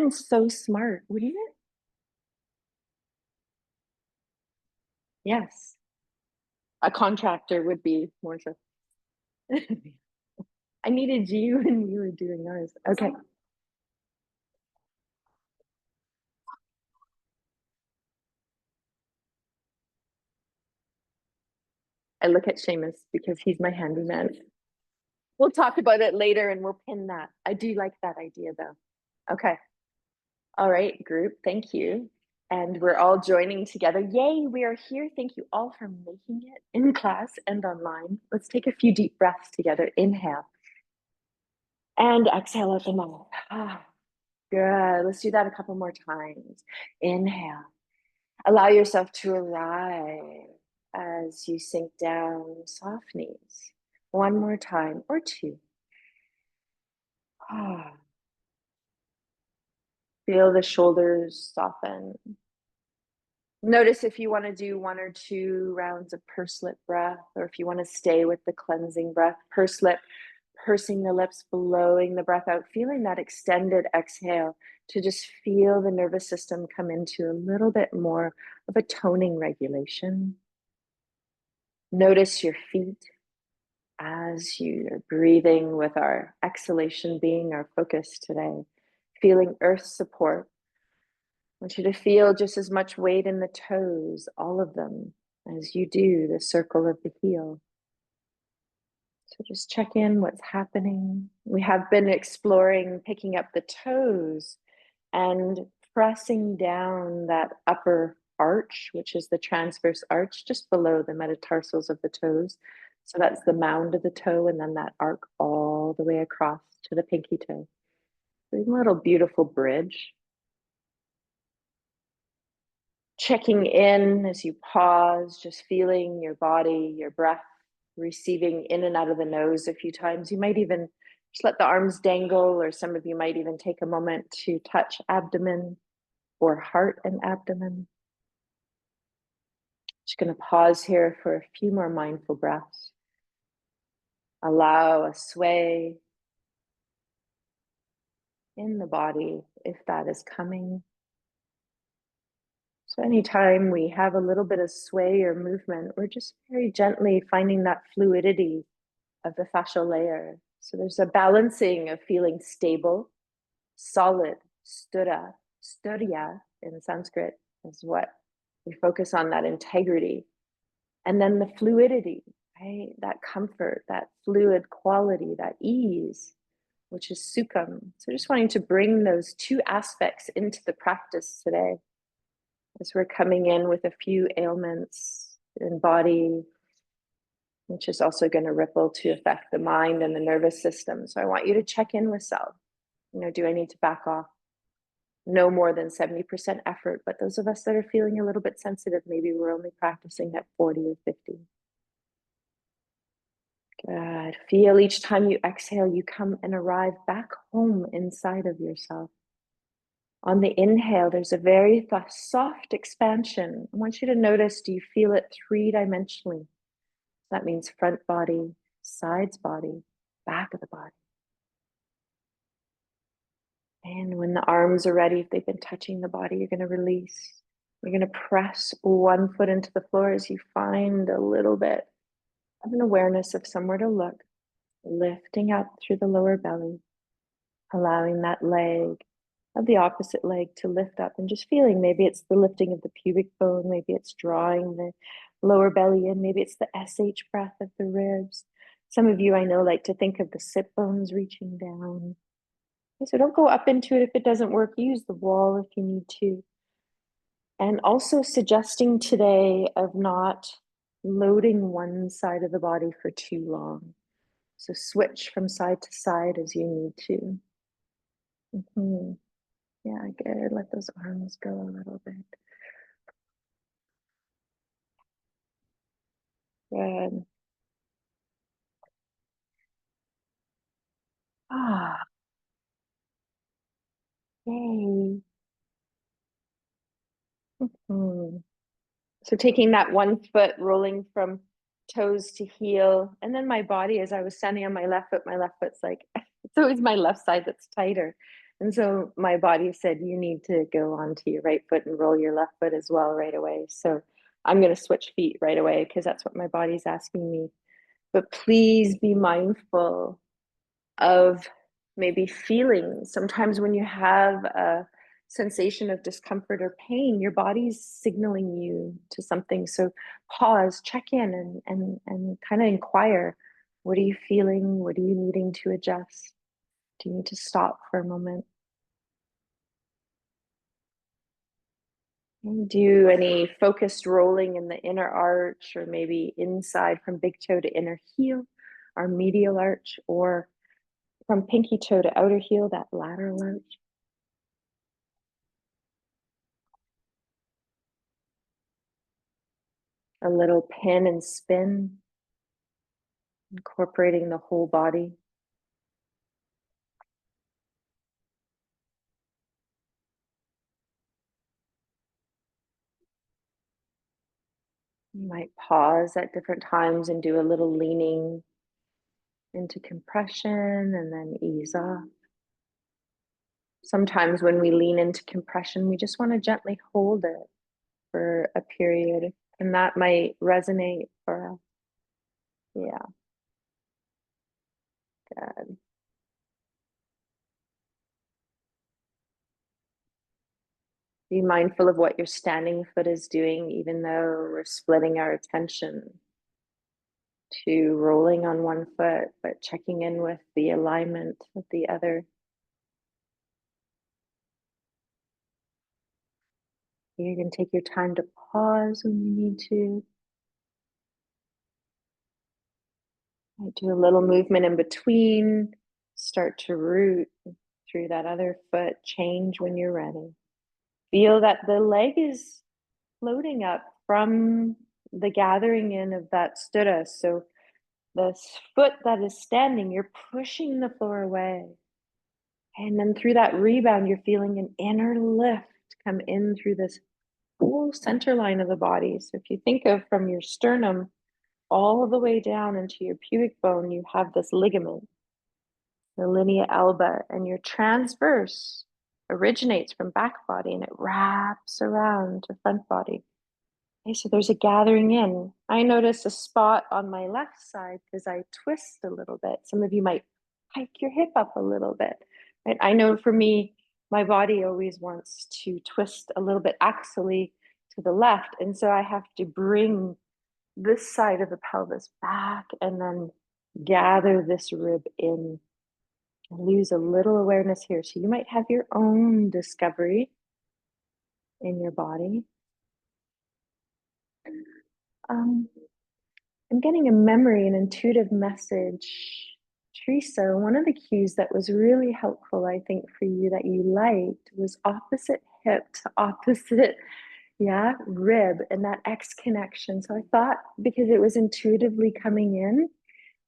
sounds so smart, wouldn't it? Yes. A contractor would be more so. I needed you and you were doing yours. Okay. I look at Seamus because he's my handyman. We'll talk about it later and we'll pin that. I do like that idea though. Okay. All right, group. Thank you. And we're all joining together. Yay, we are here. Thank you all for making it in class and online. Let's take a few deep breaths together. Inhale and exhale out the mouth. Ah, good. Let's do that a couple more times. Inhale. Allow yourself to arrive as you sink down, soft knees. One more time or two. Ah. Feel the shoulders soften. Notice if you want to do 1 or 2 rounds of pursed lip breath, or if you want to stay with the cleansing breath, pursed lip, pursing the lips, blowing the breath out, feeling that extended exhale to just feel the nervous system come into a little bit more of a toning regulation. Notice your feet as you are breathing with our exhalation being our focus today, feeling earth support. I want you to feel just as much weight in the toes, all of them, as you do the circle of the heel. So just check in what's happening. We have been exploring picking up the toes and pressing down that upper arch, which is the transverse arch just below the metatarsals of the toes. So that's the mound of the toe and then that arc all the way across to the pinky toe. So a little beautiful bridge. Checking in as you pause, just feeling your body, your breath, receiving in and out of the nose a few times. You might even just let the arms dangle, or some of you might even take a moment to touch abdomen or heart and abdomen. Just going to pause here for a few more mindful breaths. Allow a sway in the body if that is coming. So anytime we have a little bit of sway or movement, we're just very gently finding that fluidity of the fascial layer. So there's a balancing of feeling stable, solid, sturya in Sanskrit is what we focus on, that integrity. And then the fluidity, right? That comfort, that fluid quality, that ease, which is sukham. So just wanting to bring those 2 aspects into the practice today as we're coming in with a few ailments in body, which is also going to ripple to affect the mind and the nervous system. So I want you to check in with self. Do I need to back off? No more than 70% effort, but those of us that are feeling a little bit sensitive, maybe we're only practicing at 40 or 50. Good. Feel each time you exhale, you come and arrive back home inside of yourself. On the inhale, there's a very soft expansion. I want you to notice, do you feel it 3-dimensionally? That means front body, sides body, back of the body. And when the arms are ready, if they've been touching the body, you're going to release. You're going to press one foot into the floor as you find a little bit of an awareness of somewhere to look, lifting up through the lower belly, allowing that leg of the opposite leg to lift up and just feeling, maybe it's the lifting of the pubic bone, maybe it's drawing the lower belly in, maybe it's the SH breath of the ribs. Some of you I know like to think of the sit bones reaching down. Okay, so don't go up into it if it doesn't work. Use the wall if you need to. And also suggesting today of not loading one side of the body for too long. So switch from side to side as you need to. Yeah, good. Let those arms go a little bit. Good. Ah, yay. So taking that one foot, rolling from toes to heel, and then my body, as I was standing on my left foot's like, it's always my left side that's tighter. And so my body said, you need to go onto your right foot and roll your left foot as well right away. So I'm going to switch feet right away because that's what my body's asking me. But please be mindful of maybe feeling. Sometimes when you have a sensation of discomfort or pain, your body's signaling you to something. So pause, check in, and kind of inquire. What are you feeling? What are you needing to adjust? Do you need to stop for a moment? And do any focused rolling in the inner arch, or maybe inside from big toe to inner heel, our medial arch, or from pinky toe to outer heel, that lateral arch. A little pin and spin, incorporating the whole body. You might pause at different times and do a little leaning into compression and then ease off. Sometimes when we lean into compression, we just want to gently hold it for a period, and that might resonate for us. Yeah, good. Be mindful of what your standing foot is doing, even though we're splitting our attention to rolling on one foot, but checking in with the alignment of the other. You can take your time to pause when you need to. Might do a little movement in between. Start to root through that other foot. Change when you're ready. Feel that the leg is floating up from the gathering in of that sthura. So this foot that is standing, you're pushing the floor away. And then through that rebound, you're feeling an inner lift come in through this whole center line of the body. So if you think of from your sternum all the way down into your pubic bone, you have this ligament, the linea alba, and your transverse originates from back body and it wraps around to front body. Okay, so there's a gathering in. I notice a spot on my left side because I twist a little bit. Some of you might hike your hip up a little bit. Right? I know for me, my body always wants to twist a little bit axially to the left. And so I have to bring this side of the pelvis back and then gather this rib in and lose a little awareness here. So you might have your own discovery in your body. Um, I'm getting a memory, an intuitive message. Teresa, one of the cues that was really helpful, I think, for you that you liked was opposite hip to opposite, yeah, rib and that X connection. So I thought because it was intuitively coming in,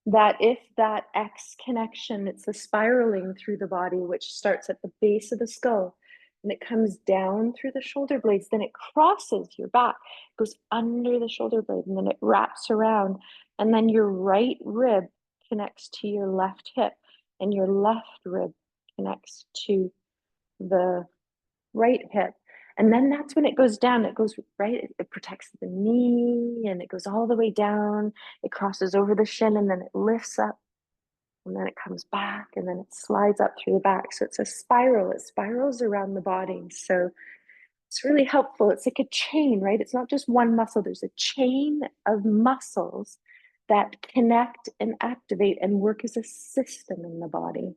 that if that X connection, it's a spiraling through the body, which starts at the base of the skull and it comes down through the shoulder blades, then it crosses your back, goes under the shoulder blade, and then it wraps around. And then your right rib connects to your left hip, and your left rib connects to the right hip. And then that's when it goes down. It goes right, it protects the knee and it goes all the way down. It crosses over the shin and then it lifts up and then it comes back and then it slides up through the back. So it's a spiral, it spirals around the body. So it's really helpful. It's like a chain, right? It's not just one muscle, there's a chain of muscles that connect and activate and work as a system in the body,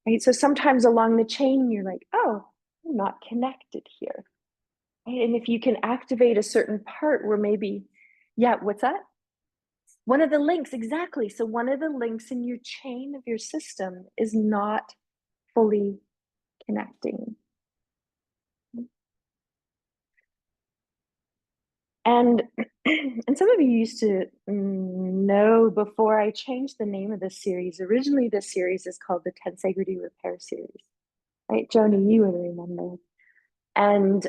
right? So sometimes along the chain, you're like, oh, I'm not connected here. Right? And if you can activate a certain part where maybe, yeah, what's that? One of the links, exactly. So one of the links in your chain of your system is not fully connecting. And and some of you used to know before I changed the name of this series. Originally, this series is called the Tensegrity Repair Series, right? Joni, you would remember. And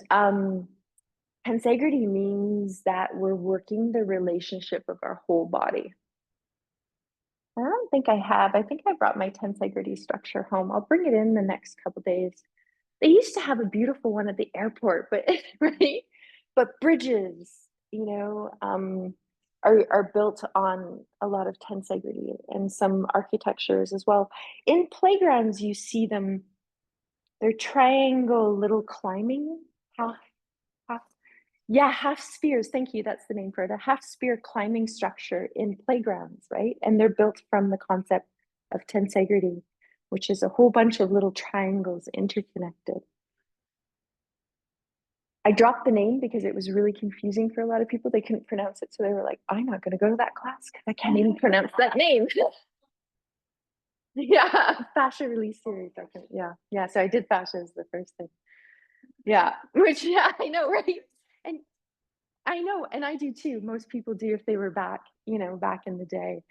tensegrity means that we're working the relationship of our whole body. I don't think I have. I think I brought my tensegrity structure home. I'll bring it in the next couple days. They used to have a beautiful one at the airport, but right? But bridges, you know, are built on a lot of tensegrity and some architectures as well. In playgrounds, you see them. They're triangle little climbing half half yeah, half spheres. Thank you. That's the name for it. A half sphere climbing structure in playgrounds, right? And they're built from the concept of tensegrity, which is a whole bunch of little triangles interconnected. I dropped the name because it was really confusing for a lot of people. They couldn't pronounce it. So they were like, I'm not going to go to that class because I can't even pronounce that name. Yeah, fascia release series. Okay. Yeah. Yeah. So I did fascia as the first thing. Yeah. Which, yeah, I know, right? And I know, and I do too. Most people do if they were back, back in the day.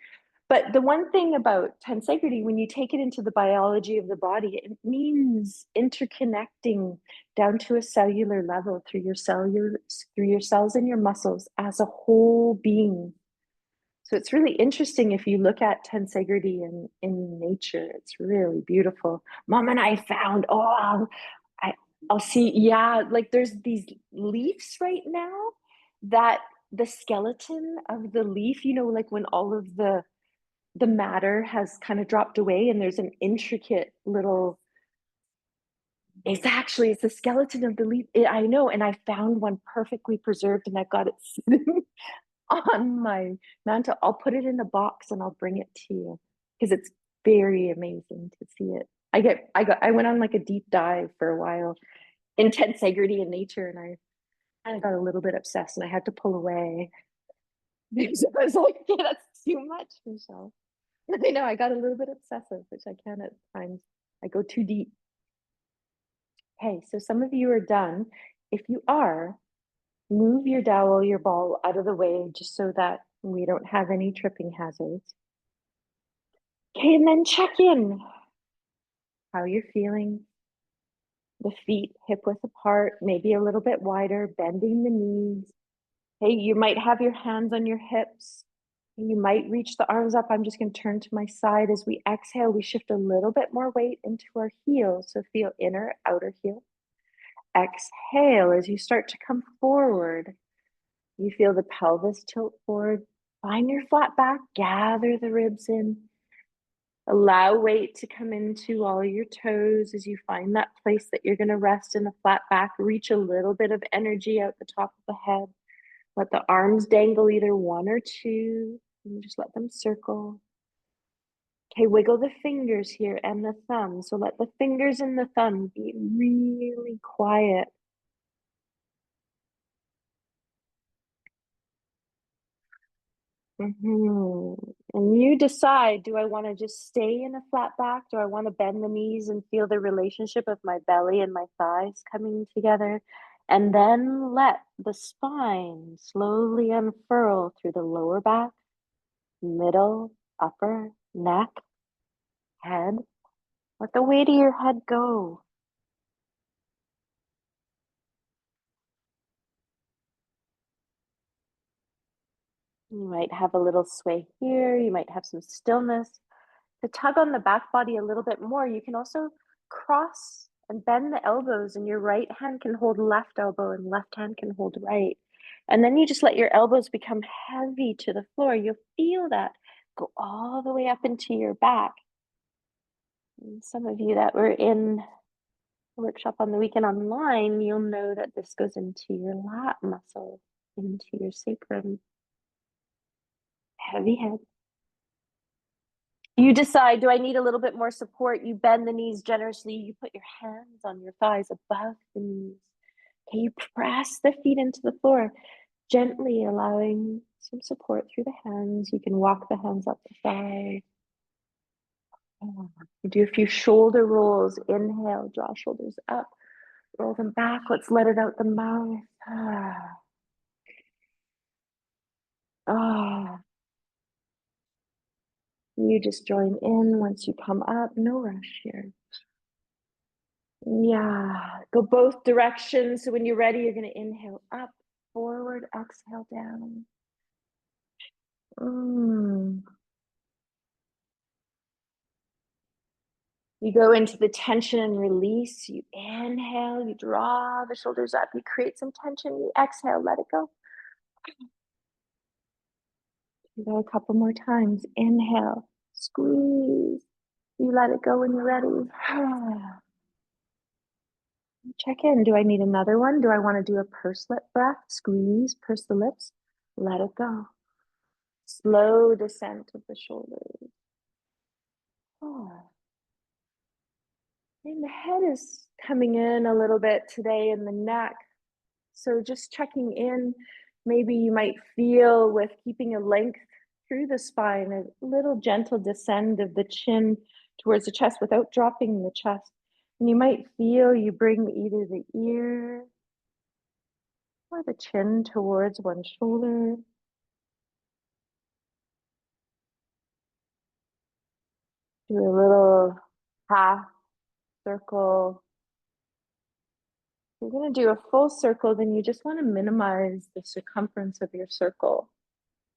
But the one thing about tensegrity, when you take it into the biology of the body, it means interconnecting down to a cellular level through your cells and your muscles as a whole being. So it's really interesting if you look at tensegrity in nature. It's really beautiful. Mom and I found, I, I'll see, yeah, like there's these leaves right now that the skeleton of the leaf, like when all of the matter has kind of dropped away and there's an intricate little it's the skeleton of the leaf. I know, and I found one perfectly preserved and I've got it sitting on my mantle. I'll put it in a box and I'll bring it to you because it's very amazing to see it. I went on like a deep dive for a while in tensegrity in nature, and I kind of got a little bit obsessed and I had to pull away because I was like, yeah, that's too much, Michelle. I know I got a little bit obsessive, which I can at times. I go too deep. Okay, so some of you are done. If you are, move your dowel, your ball out of the way just so that we don't have any tripping hazards. Okay, and then check in how you're feeling. The feet hip width apart, maybe a little bit wider, bending the knees. Hey, you might have your hands on your hips. You might reach the arms up. I'm just going to turn to my side. As we exhale, we shift a little bit more weight into our heels. So feel inner, outer heel. Exhale as you start to come forward. You feel the pelvis tilt forward. Find your flat back, gather the ribs in. Allow weight to come into all your toes as you find that place that you're going to rest in the flat back. Reach a little bit of energy out the top of the head. Let the arms dangle either one or two, and just let them circle. Okay, wiggle the fingers here and the thumb. So let the fingers and the thumb be really quiet. And you decide, do I want to just stay in a flat back? Do I want to bend the knees and feel the relationship of my belly and my thighs coming together? And then let the spine slowly unfurl through the lower back, middle, upper, neck, head. Let the weight of your head go. You might have a little sway here. You might have some stillness. To tug on the back body a little bit more, you can also cross and bend the elbows, and your right hand can hold left elbow and left hand can hold right. And then you just let your elbows become heavy to the floor. You'll feel that go all the way up into your back. And some of you that were in the workshop on the weekend online, you'll know that this goes into your lat muscle, into your sacrum. Heavy head. You decide, do I need a little bit more support? You bend the knees generously. You put your hands on your thighs above the knees. Okay, you press the feet into the floor, gently allowing some support through the hands. You can walk the hands up the thigh. You do a few shoulder rolls. Inhale, draw shoulders up. Roll them back. Let's let it out the mouth. Ah. You just join in once you come up. No rush here. Yeah, go both directions. So when you're ready, you're going to inhale up, forward, exhale down. You go into the tension and release. You inhale, you draw the shoulders up, you create some tension, you exhale, let it go. Do that a couple more times. Inhale, squeeze. You let it go when you're ready. Check in. Do I need another one? Do I want to do a pursed lip breath? Squeeze, purse the lips, let it go. Slow descent of the shoulders. And the head is coming in a little bit today in the neck. So just checking in, maybe you might feel with keeping a length through the spine, a little gentle descend of the chin towards the chest without dropping the chest. And you might feel you bring either the ear or the chin towards one shoulder. Do a little half circle. If you're going to do a full circle, then you just want to minimize the circumference of your circle.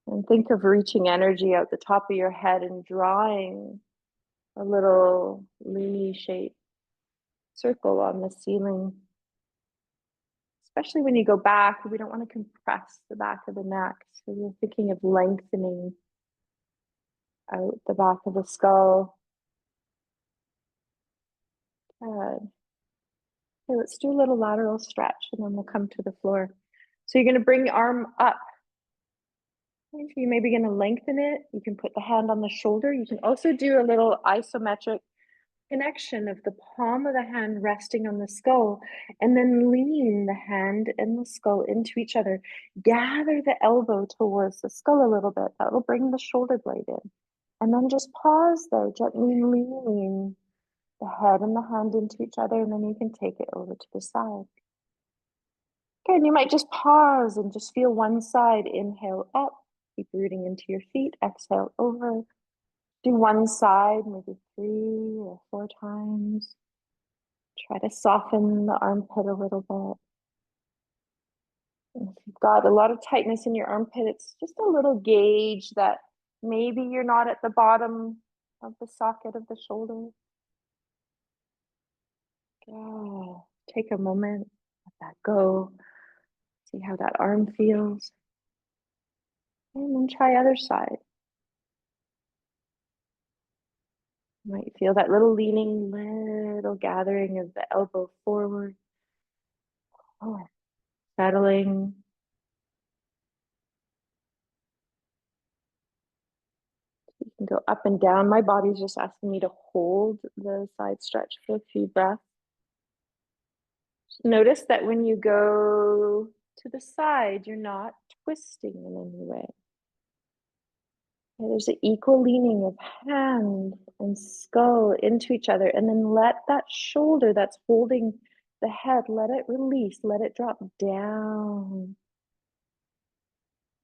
And think of reaching energy out the top of your head and drawing a little loony shaped circle on the ceiling. Especially when you go back, we don't want to compress the back of the neck. So we're thinking of lengthening out the back of the skull. Good. Okay, let's do a little lateral stretch and then we'll come to the floor. So you're going to bring the arm up. You're maybe going to lengthen it. You can put the hand on the shoulder. You can also do a little isometric connection of the palm of the hand resting on the skull and then lean the hand and the skull into each other. Gather the elbow towards the skull a little bit. That will bring the shoulder blade in. And then just pause there, gently leaning the head and the hand into each other, and then you can take it over to the side. Okay, and you might just pause and just feel one side. Inhale up, keep rooting into your feet. Exhale over. Do one side, maybe 3 or 4 times. Try to soften the armpit a little bit. If you've got a lot of tightness in your armpit, it's just a little gauge that maybe you're not at the bottom of the socket of the shoulder. Yeah. Take a moment, let that go. See how that arm feels. And then try other side. You might feel that little leaning, little gathering of the elbow forward. Settling. You can go up and down. My body's just asking me to hold the side stretch for a few breaths. Notice that when you go to the side, you're not twisting in any way. There's an equal leaning of hand and skull into each other, and then let that shoulder that's holding the head, let it release, let it drop down.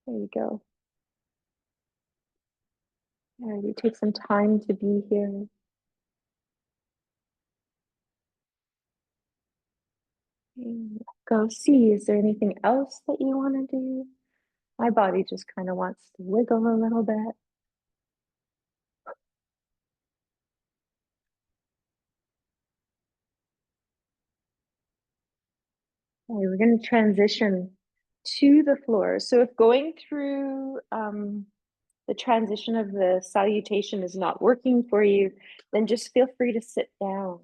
There you go. All right, take some time to be here. Go see, is there anything else that you want to do? My body just kind of wants to wiggle a little bit. Okay, we're going to transition to the floor. So if going through the transition of the salutation is not working for you, then just feel free to sit down.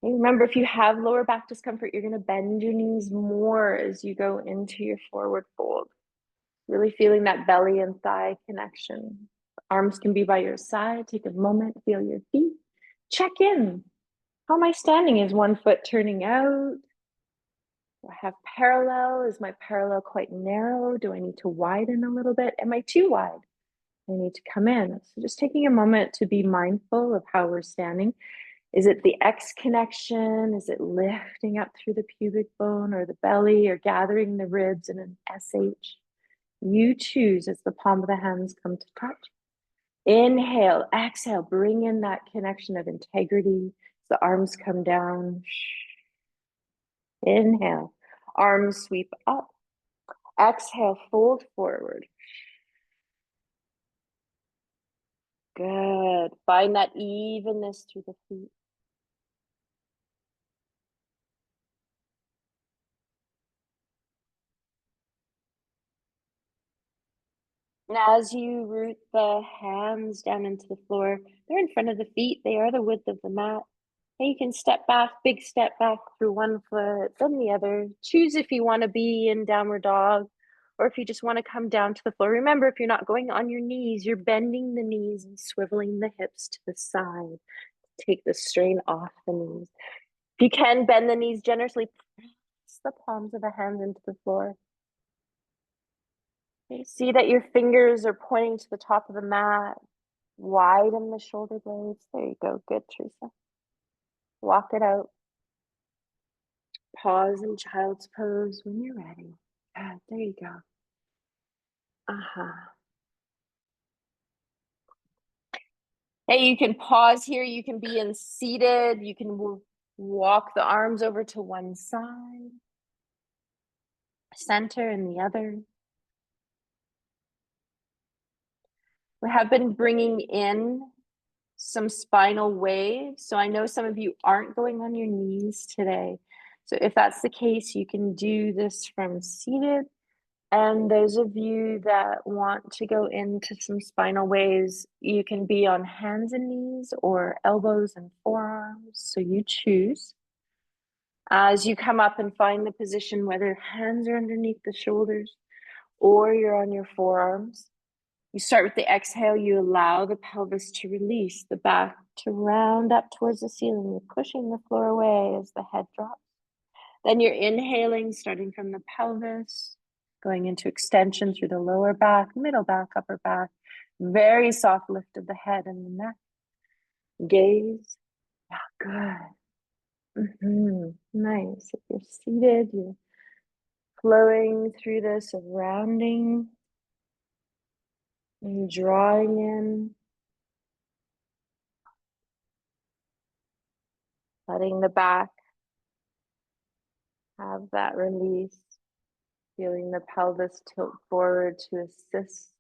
Okay, remember, if you have lower back discomfort, you're going to bend your knees more as you go into your forward fold. Really feeling that belly and thigh connection. Arms can be by your side. Take a moment, feel your feet. Check in. How am I standing? Is one foot turning out? Do I have parallel? Is my parallel quite narrow? Do I need to widen a little bit? Am I too wide? I need to come in. So just taking a moment to be mindful of how we're standing. Is it the X connection? Is it lifting up through the pubic bone or the belly or gathering the ribs in an SH? You choose as the palm of the hands come to touch. Inhale, exhale, bring in that connection of integrity. The arms come down. Inhale, arms sweep up. Exhale, fold forward. Good. Find that evenness through the feet. And as you root the hands down into the floor, they're in front of the feet. They are the width of the mat. And you can step back, big step back through one foot, then the other. Choose if you want to be in downward dog or if you just want to come down to the floor. Remember, if you're not going on your knees, you're bending the knees and swiveling the hips to the side. Take the strain off the knees. If you can, bend the knees generously. Press the palms of the hands into the floor. Okay, see that your fingers are pointing to the top of the mat. Widen the shoulder blades. There you go. Good, Teresa. Walk it out. Pause in child's pose when you're ready. Good, there you go. Hey, you can pause here. You can be in seated. You can walk the arms over to one side, center and the other. We have been bringing in some spinal waves. So I know some of you aren't going on your knees today. So if that's the case, you can do this from seated. And those of you that want to go into some spinal waves, you can be on hands and knees or elbows and forearms. So you choose. As you come up and find the position, whether hands are underneath the shoulders or you're on your forearms, you start with the exhale. You allow the pelvis to release, the back to round up towards the ceiling. You're pushing the floor away as the head drops. Then you're inhaling, starting from the pelvis, going into extension through the lower back, middle back, upper back. Very soft lift of the head and the neck. Gaze. Yeah, good. Nice. If you're seated, you're flowing through this of rounding and drawing in, letting the back have that release, feeling the pelvis tilt forward to assist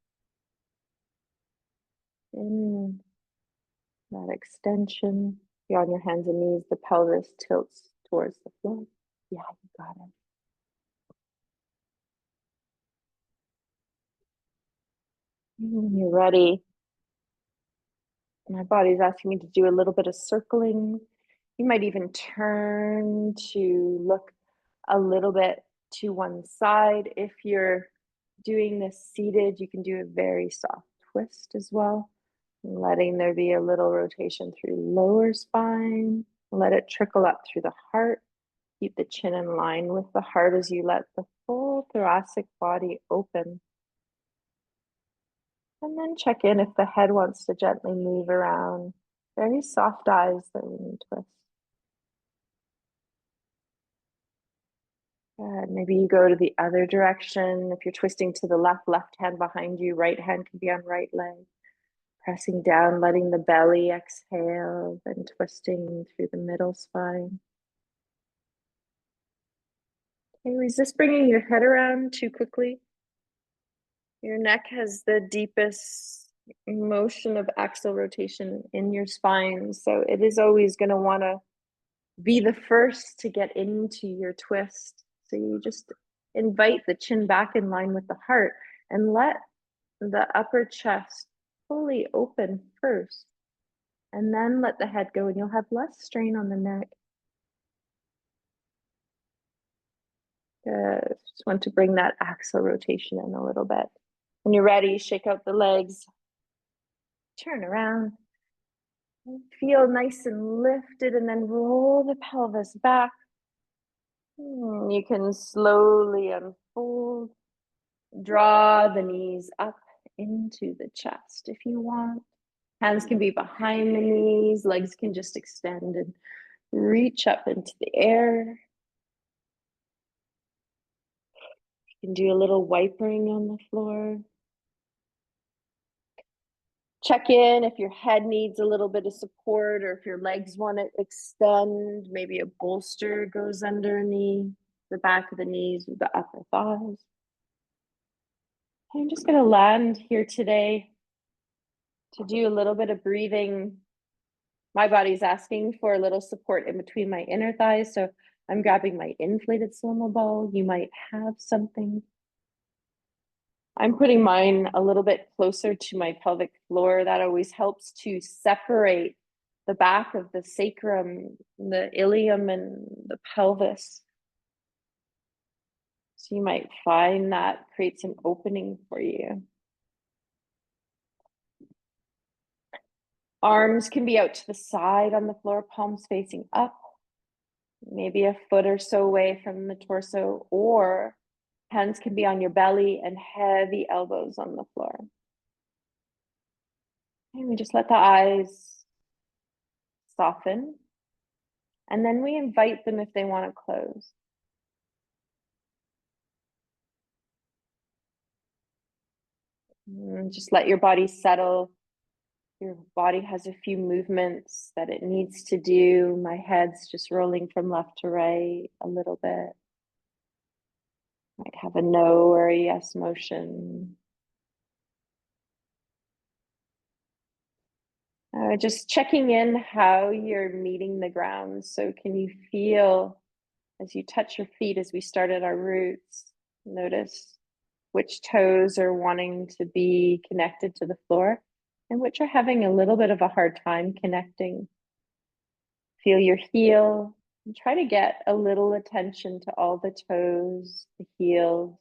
in that extension. If you're on your hands and knees, the pelvis tilts towards the floor. Yeah, you got it. When you're ready, my body's asking me to do a little bit of circling. You might even turn to look a little bit to one side. If you're doing this seated, you can do a very soft twist as well. Letting there be a little rotation through lower spine. Let it trickle up through the heart. Keep the chin in line with the heart as you let the full thoracic body open. And then check in if the head wants to gently move around. Very soft eyes that we can twist. Good. Maybe you go to the other direction. If you're twisting to the left, left hand behind you, right hand can be on right leg. Pressing down, letting the belly exhale, then twisting through the middle spine. Okay, resist bringing your head around too quickly. Your neck has the deepest motion of axial rotation in your spine, so it is always going to want to be the first to get into your twist. So you just invite the chin back in line with the heart and let the upper chest fully open first, and then let the head go, and you'll have less strain on the neck. Good. Just want to bring that axial rotation in a little bit. When you're ready, shake out the legs, turn around, and feel nice and lifted, and then roll the pelvis back. You can slowly unfold, draw the knees up into the chest if you want. Hands can be behind the knees, legs can just extend and reach up into the air. You can do a little wipering on the floor. Check in if your head needs a little bit of support or if your legs want to extend. Maybe a bolster goes underneath the back of the knees or the upper thighs. I'm just going to land here today To do a little bit of breathing, my body's asking for a little support in between my inner thighs. So I'm grabbing my inflated slow-mo ball. You might have something. I'm putting mine a little bit closer to my pelvic floor. That always helps to separate the back of the sacrum, the ilium, and the pelvis. So you might find that creates an opening for you. Arms can be out to the side on the floor, palms facing up, maybe a foot or so away from the torso, or hands can be on your belly and heavy elbows on the floor. And we just let the eyes soften. And then we invite them if they want to close. And just let your body settle. Your body has a few movements that it needs to do. My head's just rolling from left to right a little bit. Might have a no or a yes motion. Just checking in how you're meeting the ground. So can you feel as you touch your feet as we started our roots? Notice which toes are wanting to be connected to the floor and which are having a little bit of a hard time connecting. Feel your heel and try to get a little attention to all the toes, the heels.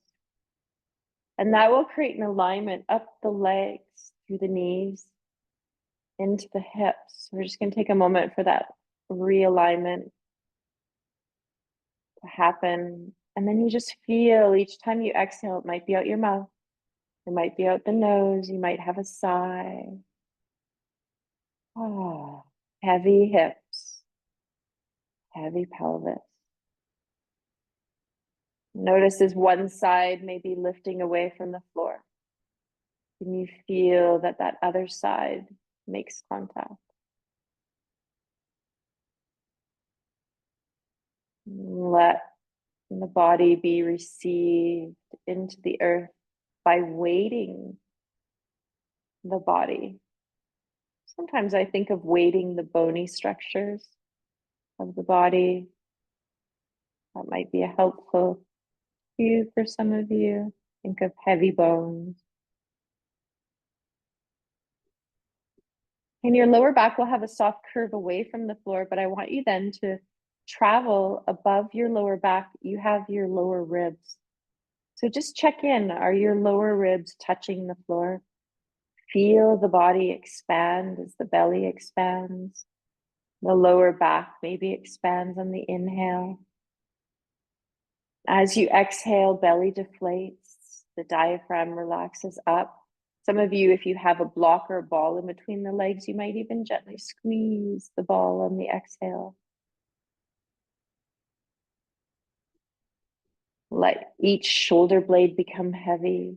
And that will create an alignment up the legs, through the knees, into the hips. We're just going to take a moment for that realignment to happen. And then you just feel each time you exhale, it might be out your mouth, it might be out the nose, you might have a sigh. Oh, heavy hips, heavy pelvis. Notice as one side may be lifting away from the floor. Can you feel that that other side makes contact? Let the body be received into the earth by weighting the body. Sometimes I think of weighting the bony structures of the body. That might be a helpful cue for some of you. Think of heavy bones. And your lower back will have a soft curve away from the floor, but I want you then to travel above your lower back. You have your lower ribs. So just check in. Are your lower ribs touching the floor? Feel the body expand as the belly expands. The lower back maybe expands on the inhale. As you exhale, belly deflates, the diaphragm relaxes up. Some of you, if you have a block or a ball in between the legs, you might even gently squeeze the ball on the exhale. Let each shoulder blade become heavy.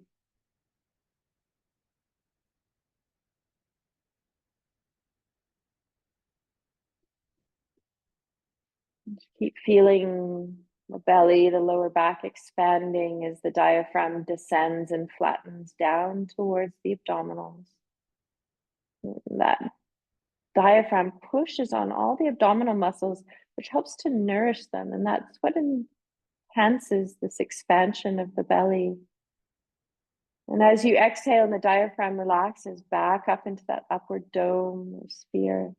Keep feeling the belly, the lower back expanding as the diaphragm descends and flattens down towards the abdominals. That diaphragm pushes on all the abdominal muscles, which helps to nourish them. And that's what enhances this expansion of the belly. And as you exhale and the diaphragm relaxes back up into that upward dome or sphere,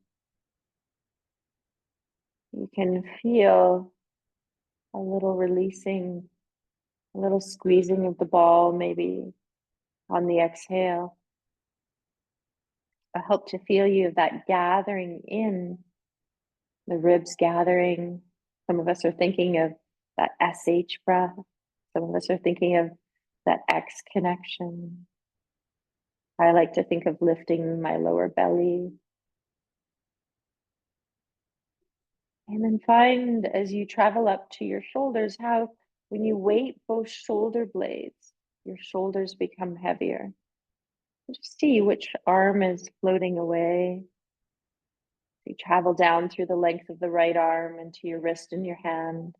you can feel a little releasing, a little squeezing of the ball, maybe on the exhale. I hope to feel you of that gathering in, the ribs gathering. Some of us are thinking of that SH breath. Some of us are thinking of that X connection. I like to think of lifting my lower belly. And then find as you travel up to your shoulders how when you weight both shoulder blades, your shoulders become heavier. Just see which arm is floating away. You travel down through the length of the right arm into your wrist and your hand.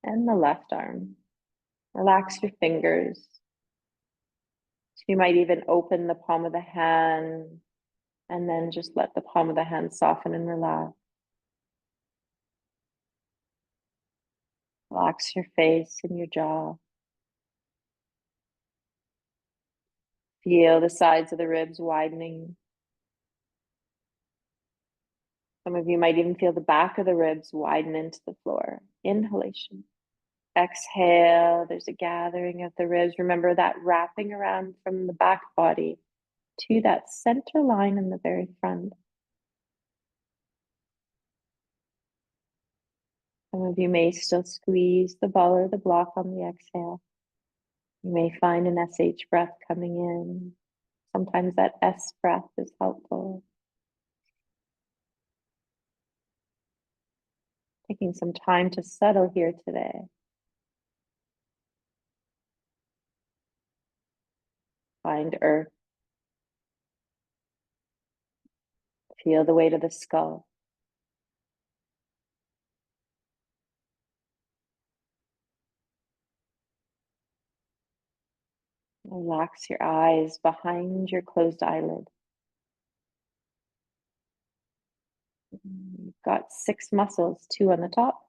And the left arm. Relax your fingers. So you might even open the palm of the hand and then just let the palm of the hand soften and relax. Relax your face and your jaw. Feel the sides of the ribs widening. Some of you might even feel the back of the ribs widen into the floor. Inhalation. Exhale, there's a gathering of the ribs. Remember that wrapping around from the back body to that center line in the very front. Some of you may still squeeze the ball or the block on the exhale. You may find an SH breath coming in. Sometimes that S breath is helpful. Taking some time to settle here today. Find earth. Feel the weight of the skull. Relax your eyes behind your closed eyelid. You've got 6 muscles, 2 on the top,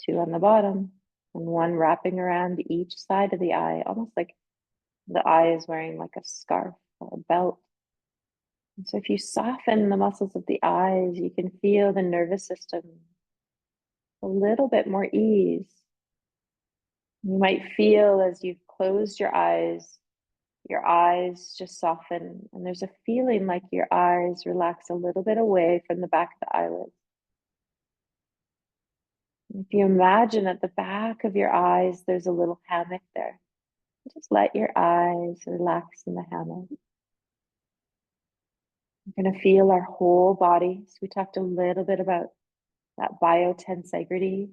2 on the bottom, and 1 wrapping around each side of the eye, almost like the eye is wearing like a scarf or a belt. And so if you soften the muscles of the eyes, you can feel the nervous system a little bit more ease. You might feel as you've closed your eyes just soften, and there's a feeling like your eyes relax a little bit away from the back of the eyelids. If you imagine at the back of your eyes, there's a little hammock there. Just let your eyes relax in the hammock. We're going to feel our whole body. So we talked a little bit about that biotensegrity.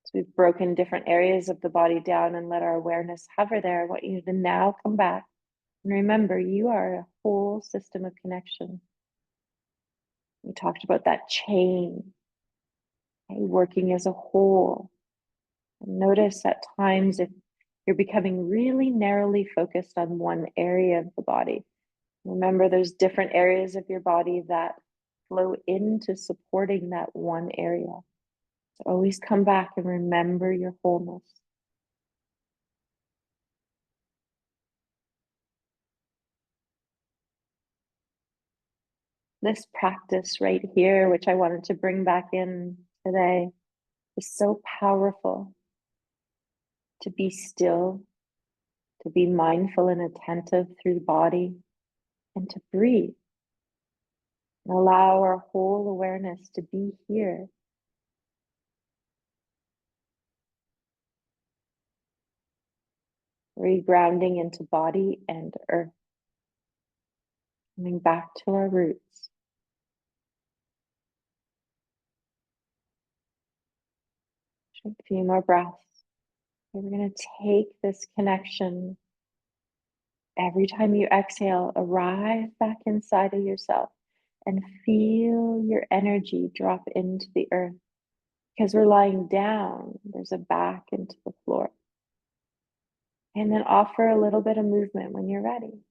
So we've broken different areas of the body down and let our awareness hover there. I want you to now come back and remember you are a whole system of connection. We talked about that chain, okay, working as a whole. And notice at times if you're becoming really narrowly focused on one area of the body. Remember, there's different areas of your body that flow into supporting that one area. So always come back and remember your wholeness. This practice right here, which I wanted to bring back in today, is so powerful. To be still, to be mindful and attentive through the body, and to breathe. And allow our whole awareness to be here. Regrounding into body and earth. Coming back to our roots. Take a few more breaths. And we're going to take this connection. Every time you exhale, arrive back inside of yourself and feel your energy drop into the earth. Because we're lying down, there's a back into the floor. And then offer a little bit of movement when you're ready.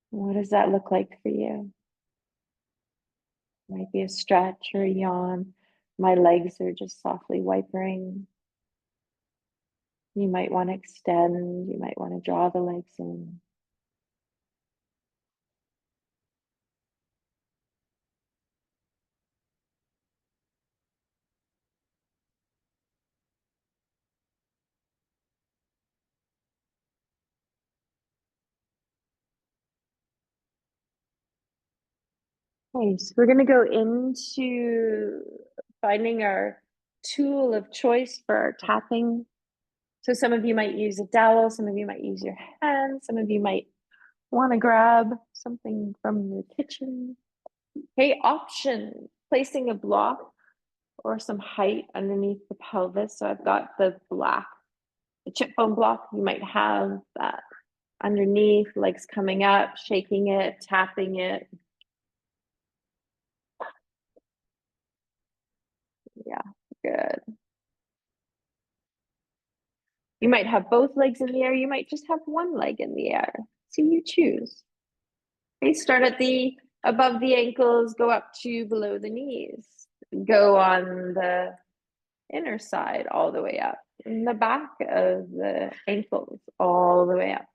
What does that look like for you? Might be a stretch or a yawn. My legs are just softly wipering. You might want to extend. You might want to draw the legs in. Okay, so we're going to go into finding our tool of choice for our tapping. So some of you might use a dowel, some of you might use your hands, some of you might want to grab something from your kitchen. Okay, option, placing a block or some height underneath the pelvis. So I've got the chip bone block. You might have that underneath, legs coming up, shaking it, tapping it. Yeah, good. You might have both legs in the air. You might just have one leg in the air. So you choose. Okay, start at the above the ankles, go up to below the knees. Go on the inner side all the way up. In the back of the ankles all the way up.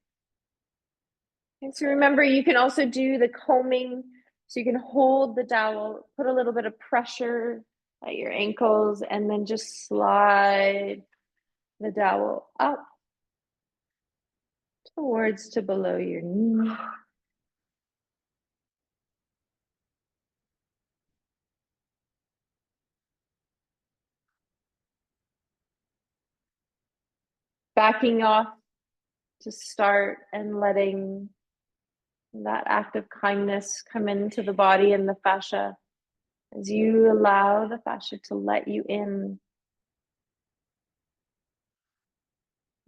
And so remember, you can also do the combing. So you can hold the dowel, put a little bit of pressure at your ankles, and then just slide the dowel up towards to below your knee. Backing off to start and letting that act of kindness come into the body and the fascia as you allow the fascia to let you in.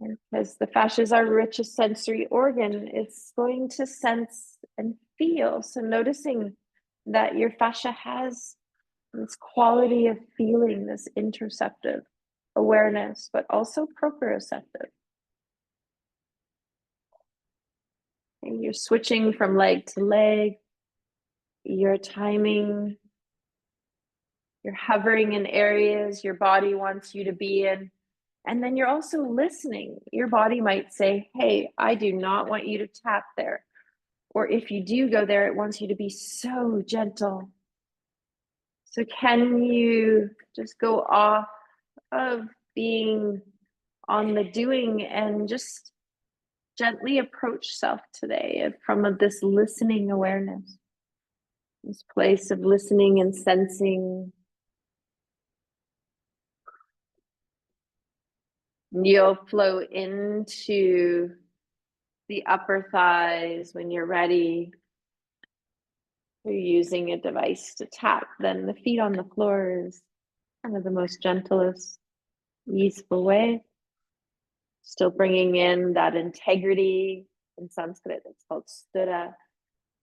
And because the fascia is our richest sensory organ, it's going to sense and feel. So noticing that your fascia has this quality of feeling, this interoceptive awareness, but also proprioceptive. And you're switching from leg to leg, you're timing, you're hovering in areas your body wants you to be in. And then you're also listening. Your body might say, hey, I do not want you to tap there. Or if you do go there, it wants you to be so gentle. So can you just go off of being on the doing and just gently approach self today from this listening awareness, this place of listening and sensing. You'll flow into the upper thighs when you're ready. You're using a device to tap, then the feet on the floor is kind of the most gentlest, easeful way. Still bringing in that integrity. In Sanskrit, it's called sthura.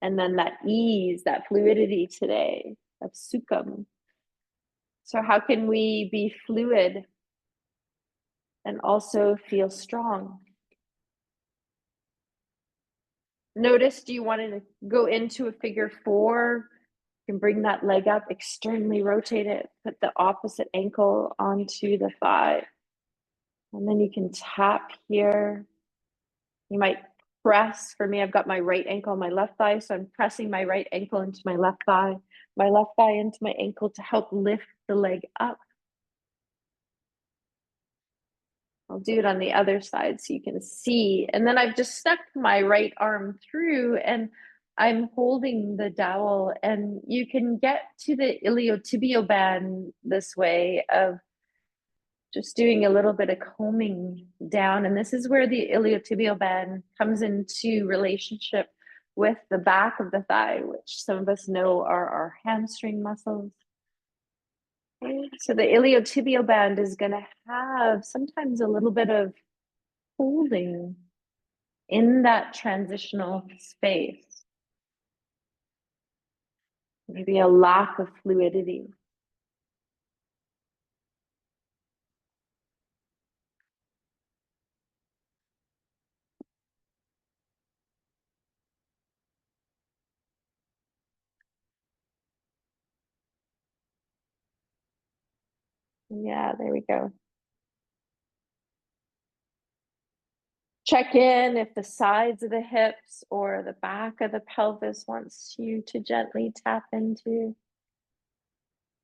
And then that ease, that fluidity today of sukham. So how can we be fluid and also feel strong? Notice, do you want to go into a figure four? You can bring that leg up, externally rotate it, put the opposite ankle onto the thigh. And then you can tap here. You might press. For me, I've got my right ankle on my left thigh, so I'm pressing my right ankle into my left thigh into my ankle to help lift the leg up. I'll do it on the other side so you can see. And then I've just stuck my right arm through and I'm holding the dowel, and you can get to the iliotibial band this way of just doing a little bit of combing down. And this is where the iliotibial band comes into relationship with the back of the thigh, which some of us know are our hamstring muscles. Okay. So the iliotibial band is going to have sometimes a little bit of holding in that transitional space. Maybe a lack of fluidity. Yeah, there we go. Check in if the sides of the hips or the back of the pelvis wants you to gently tap into.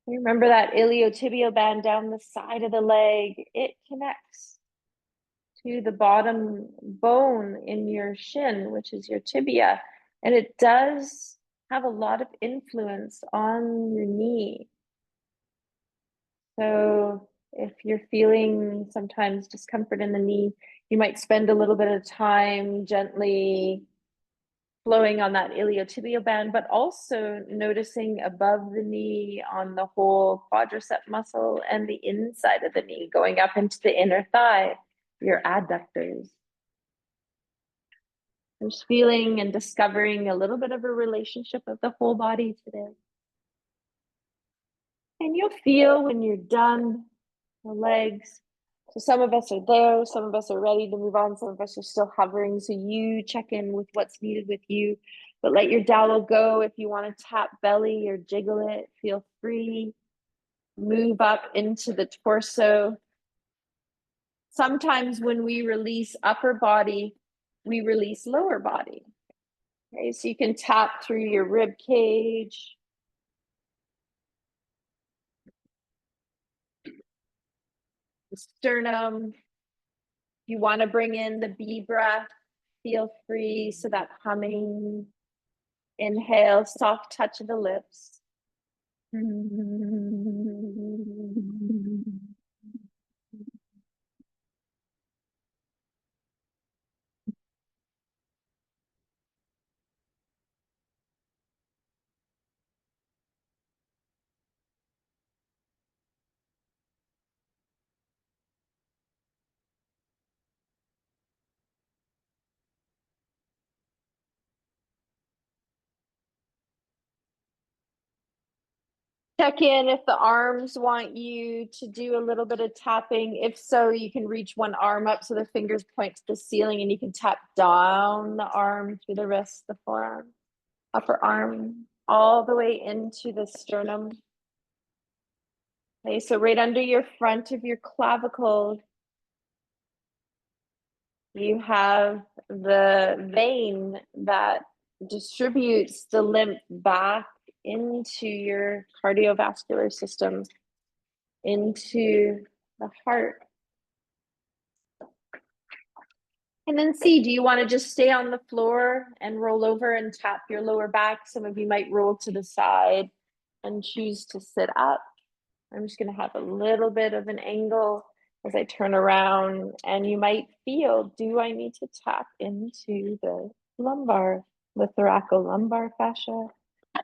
Remember that iliotibial band down the side of the leg. It connects to the bottom bone in your shin, which is your tibia. And it does have a lot of influence on your knee. So if you're feeling sometimes discomfort in the knee, you might spend a little bit of time gently flowing on that iliotibial band, but also noticing above the knee on the whole quadricep muscle and the inside of the knee going up into the inner thigh, your adductors. Just feeling and discovering a little bit of a relationship of the whole body today. And you'll feel when you're done, the legs So some of us are there, some of us are ready to move on, some of us are still hovering. So you check in with what's needed with you, but let your dowel go. If you want to tap belly or jiggle it, feel free. Move up into the torso. Sometimes when we release upper body, we release lower body. Okay, so you can tap through your rib cage, the sternum. You want to bring in the bee breath, feel free. So that humming, inhale, soft touch of the lips. Check in if the arms want you to do a little bit of tapping. If so, you can reach one arm up so the fingers point to the ceiling and you can tap down the arm through the wrist, the forearm, upper arm, all the way into the sternum. Okay, so right under your front of your clavicle, you have the vein that distributes the lymph back into your cardiovascular system, into the heart. And then see, do you want to just stay on the floor and roll over and tap your lower back? Some of you might roll to the side and choose to sit up. I'm just going to have a little bit of an angle as I turn around, and you might feel, do I need to tap into the lumbar, the thoracolumbar fascia?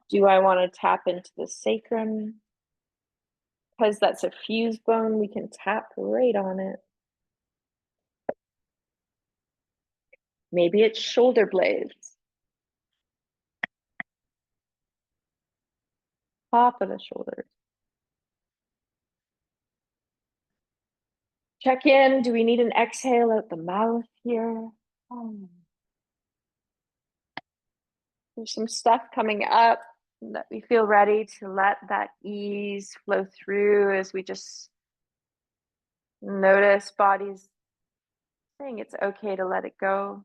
Do I want to tap into the sacrum? Because that's a fused bone, we can tap right on it. Maybe it's shoulder blades, top of the shoulders. Check in. Do we need an exhale out the mouth here? There's some stuff coming up that we feel ready to let that ease flow through as we just notice bodies saying it's okay to let it go.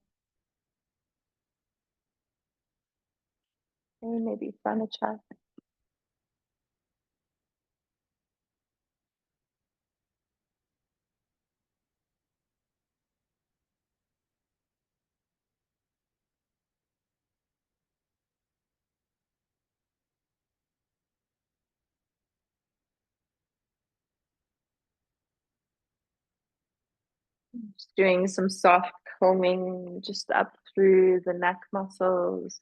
And maybe front of chest. Just doing some soft combing just up through the neck muscles,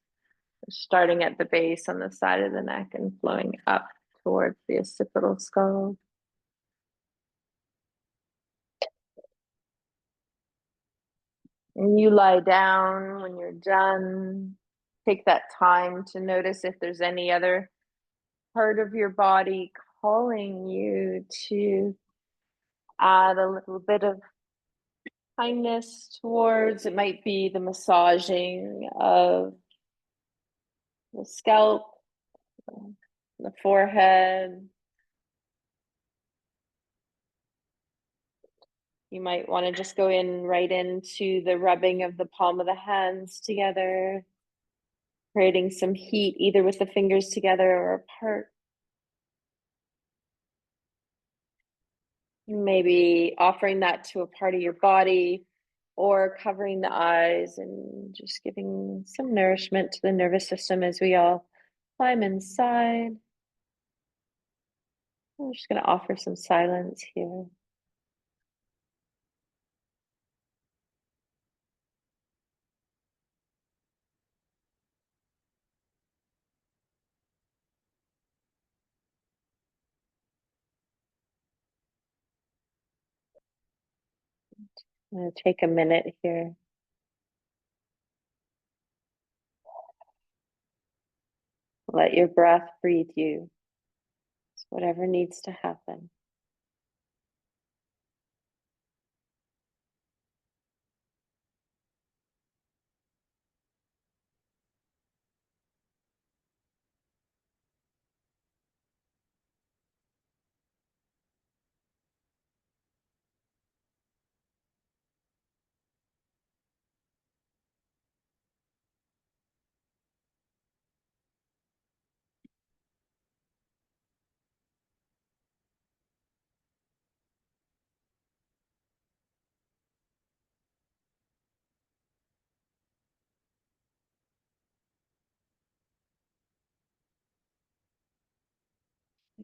starting at the base on the side of the neck and flowing up towards the occipital skull. And you lie down when you're done. Take that time to notice if there's any other part of your body calling you to add a little bit of kindness towards. It might be the massaging of the scalp, the forehead. You might want to just go in right into the rubbing of the palm of the hands together, creating some heat either with the fingers together or apart. Maybe offering that to a part of your body or covering the eyes and just giving some nourishment to the nervous system as we all climb inside. I'm just going to offer some silence here. I'm going to take a minute here. Let your breath breathe you. It's whatever needs to happen.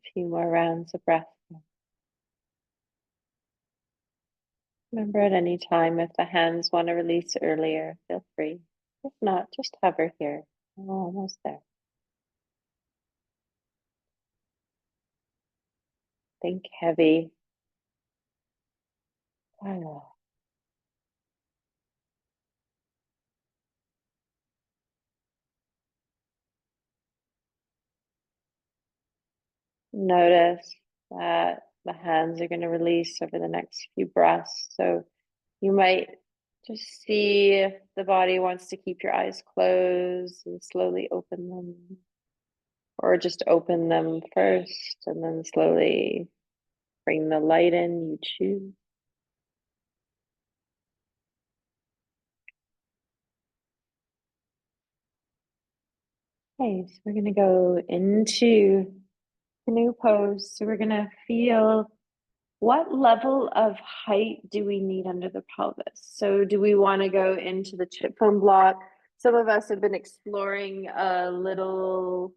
A few more rounds of breath. Remember, at any time, if the hands want to release earlier, feel free. If not, just hover here. We're almost there. Think heavy. Oh. Notice that the hands are going to release over the next few breaths. So you might just see if the body wants to keep your eyes closed and slowly open them, or just open them first and then slowly bring the light in. You choose. Okay, so we're going to go into canoe pose. So we're going to feel what level of height do we need under the pelvis? So do we want to go into the chip bone block? Some of us have been exploring a little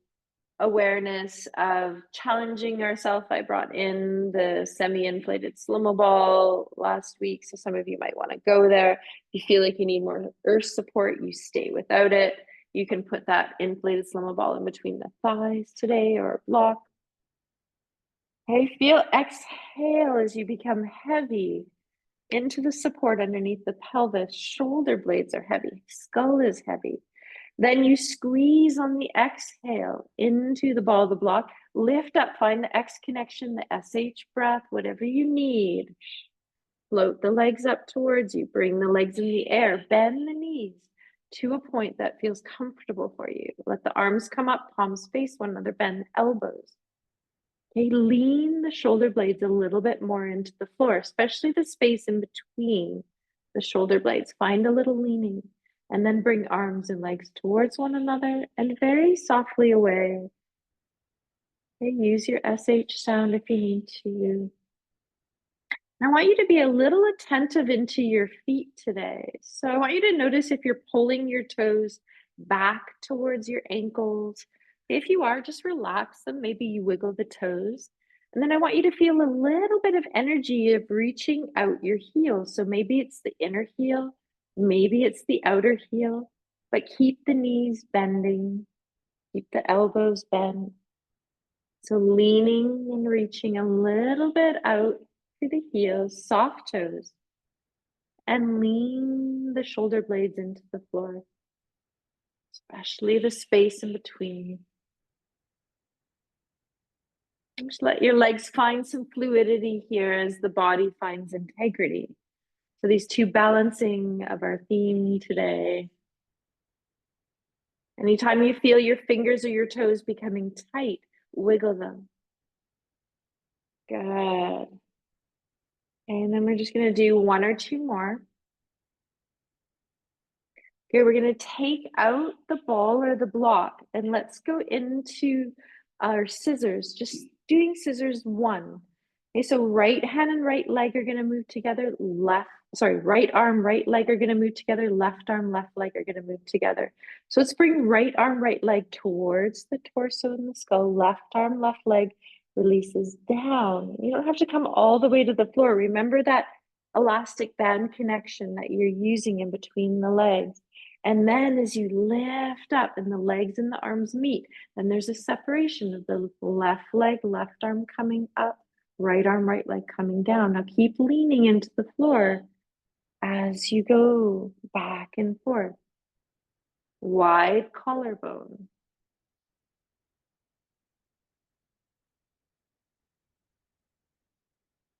awareness of challenging ourselves. I brought in the semi-inflated Slimmo ball last week, so some of you might want to go there. If you feel like you need more earth support, you stay without it. You can put that inflated Slimmo ball in between the thighs today, or a block. Okay, feel exhale as you become heavy into the support underneath the pelvis. Shoulder blades are heavy, skull is heavy. Then you squeeze on the exhale into the ball of the block. Lift up, find the X connection, the SH breath, whatever you need. Float the legs up towards you. Bring the legs in the air. Bend the knees to a point that feels comfortable for you. Let the arms come up, palms face one another, bend the elbows. Okay, lean the shoulder blades a little bit more into the floor, especially the space in between the shoulder blades. Find a little leaning, and then bring arms and legs towards one another and very softly away. Okay, use your SH sound if you need to. I want you to be a little attentive into your feet today. So I want you to notice if you're pulling your toes back towards your ankles. If you are, just relax them. Maybe you wiggle the toes. And then I want you to feel a little bit of energy of reaching out your heels. So maybe it's the inner heel, maybe it's the outer heel, but keep the knees bending, keep the elbows bent. So leaning and reaching a little bit out through the heels, soft toes, and lean the shoulder blades into the floor, especially the space in between. Just let your legs find some fluidity here as the body finds integrity. So these two balancing of our theme today. Anytime you feel your fingers or your toes becoming tight, wiggle them. Good. And then we're just going to do one or two more. Okay, we're going to take out the ball or the block, and let's go into our scissors, just doing scissors one. Okay, so right hand and right leg are going to move together, right arm, right leg are going to move together, left arm, left leg are going to move together. So let's bring right arm, right leg towards the torso and the skull, left arm, left leg releases down. You don't have to come all the way to the floor. Remember that elastic band connection that you're using in between the legs. And then as you lift up and the legs and the arms meet, then there's a separation of the left leg, left arm coming up, right arm, right leg coming down. Now keep leaning into the floor as you go back and forth. Wide collarbone.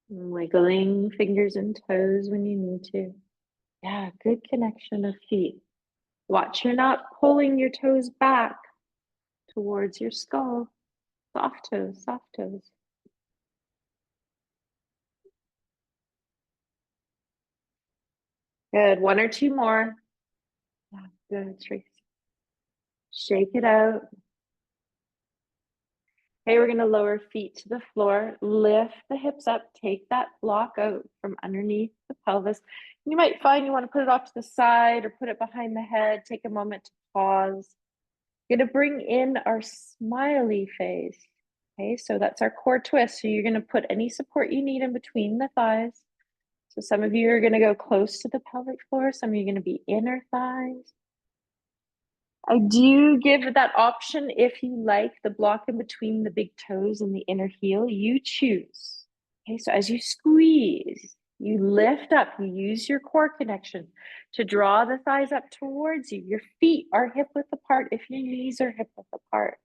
Wiggling fingers and toes when you need to. Yeah, good connection of feet. Watch you're not pulling your toes back towards your skull. Soft toes, soft toes. Good. One or two more. Yeah, good, Tracy. Shake it out. Okay, we're going to lower feet to the floor. Lift the hips up. Take that block out from underneath the pelvis. You might find you want to put it off to the side or put it behind the head. Take a moment to pause. We're going to bring in our smiley face. Okay, so that's our core twist. So you're going to put any support you need in between the thighs. So some of you are going to go close to the pelvic floor. Some of you are going to be inner thighs. I do give that option if you like the block in between the big toes and the inner heel, you choose. Okay, so as you squeeze, you lift up, you use your core connection to draw the thighs up towards you. Your feet are hip width apart if your knees are hip width apart.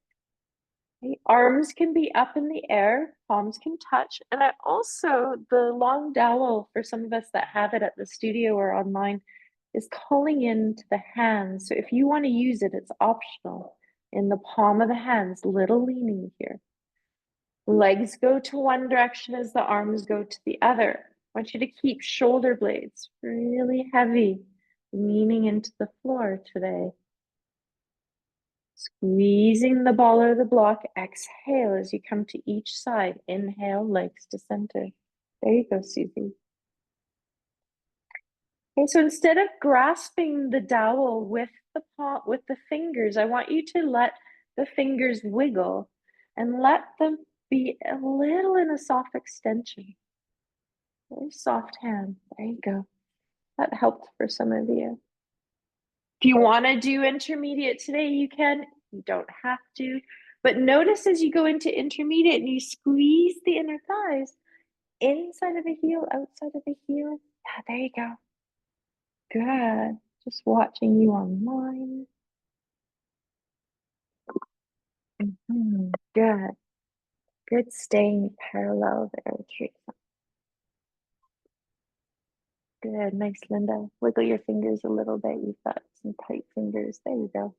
Okay, arms can be up in the air, palms can touch. And I also, the long dowel for some of us that have it at the studio or online is calling into the hands. So if you want to use it, it's optional. In the palm of the hands, little leaning here. Legs go to one direction as the arms go to the other. I want you to keep shoulder blades really heavy, leaning into the floor today. Squeezing the ball or the block. Exhale as you come to each side. Inhale, legs to center. There you go, Susie. Okay, so instead of grasping the dowel with the paw, with the fingers, I want you to let the fingers wiggle and let them be a little in a soft extension. Very soft hand. There you go. That helped for some of you. If you want to do intermediate today, you can. You don't have to. But notice as you go into intermediate and you squeeze the inner thighs, inside of the heel, outside of the heel. Yeah, there you go. Good. Just watching you online. Good. Good staying parallel there, Teresa. Good. Nice, Linda. Wiggle your fingers a little bit. You've got some tight fingers. There you go.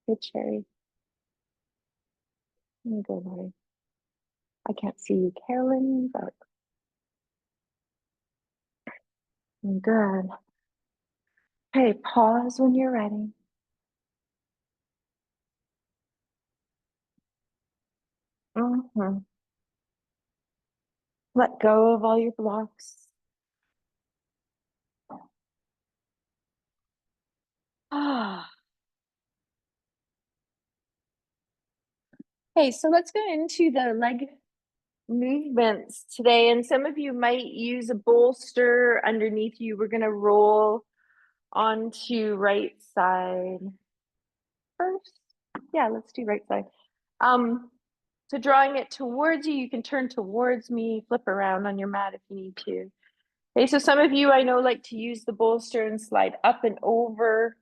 Good, Sherry. Good, Lori. I can't see you, Carolyn, but good. Okay, pause when you're ready. Let go of all your blocks. Ah. Okay, so let's go into the leg movements today. And some of you might use a bolster underneath you. We're going to roll onto right side first. Yeah, let's do right side. So drawing it towards you, you can turn towards me, flip around on your mat if you need to. Okay, so some of you I know like to use the bolster and slide up and over.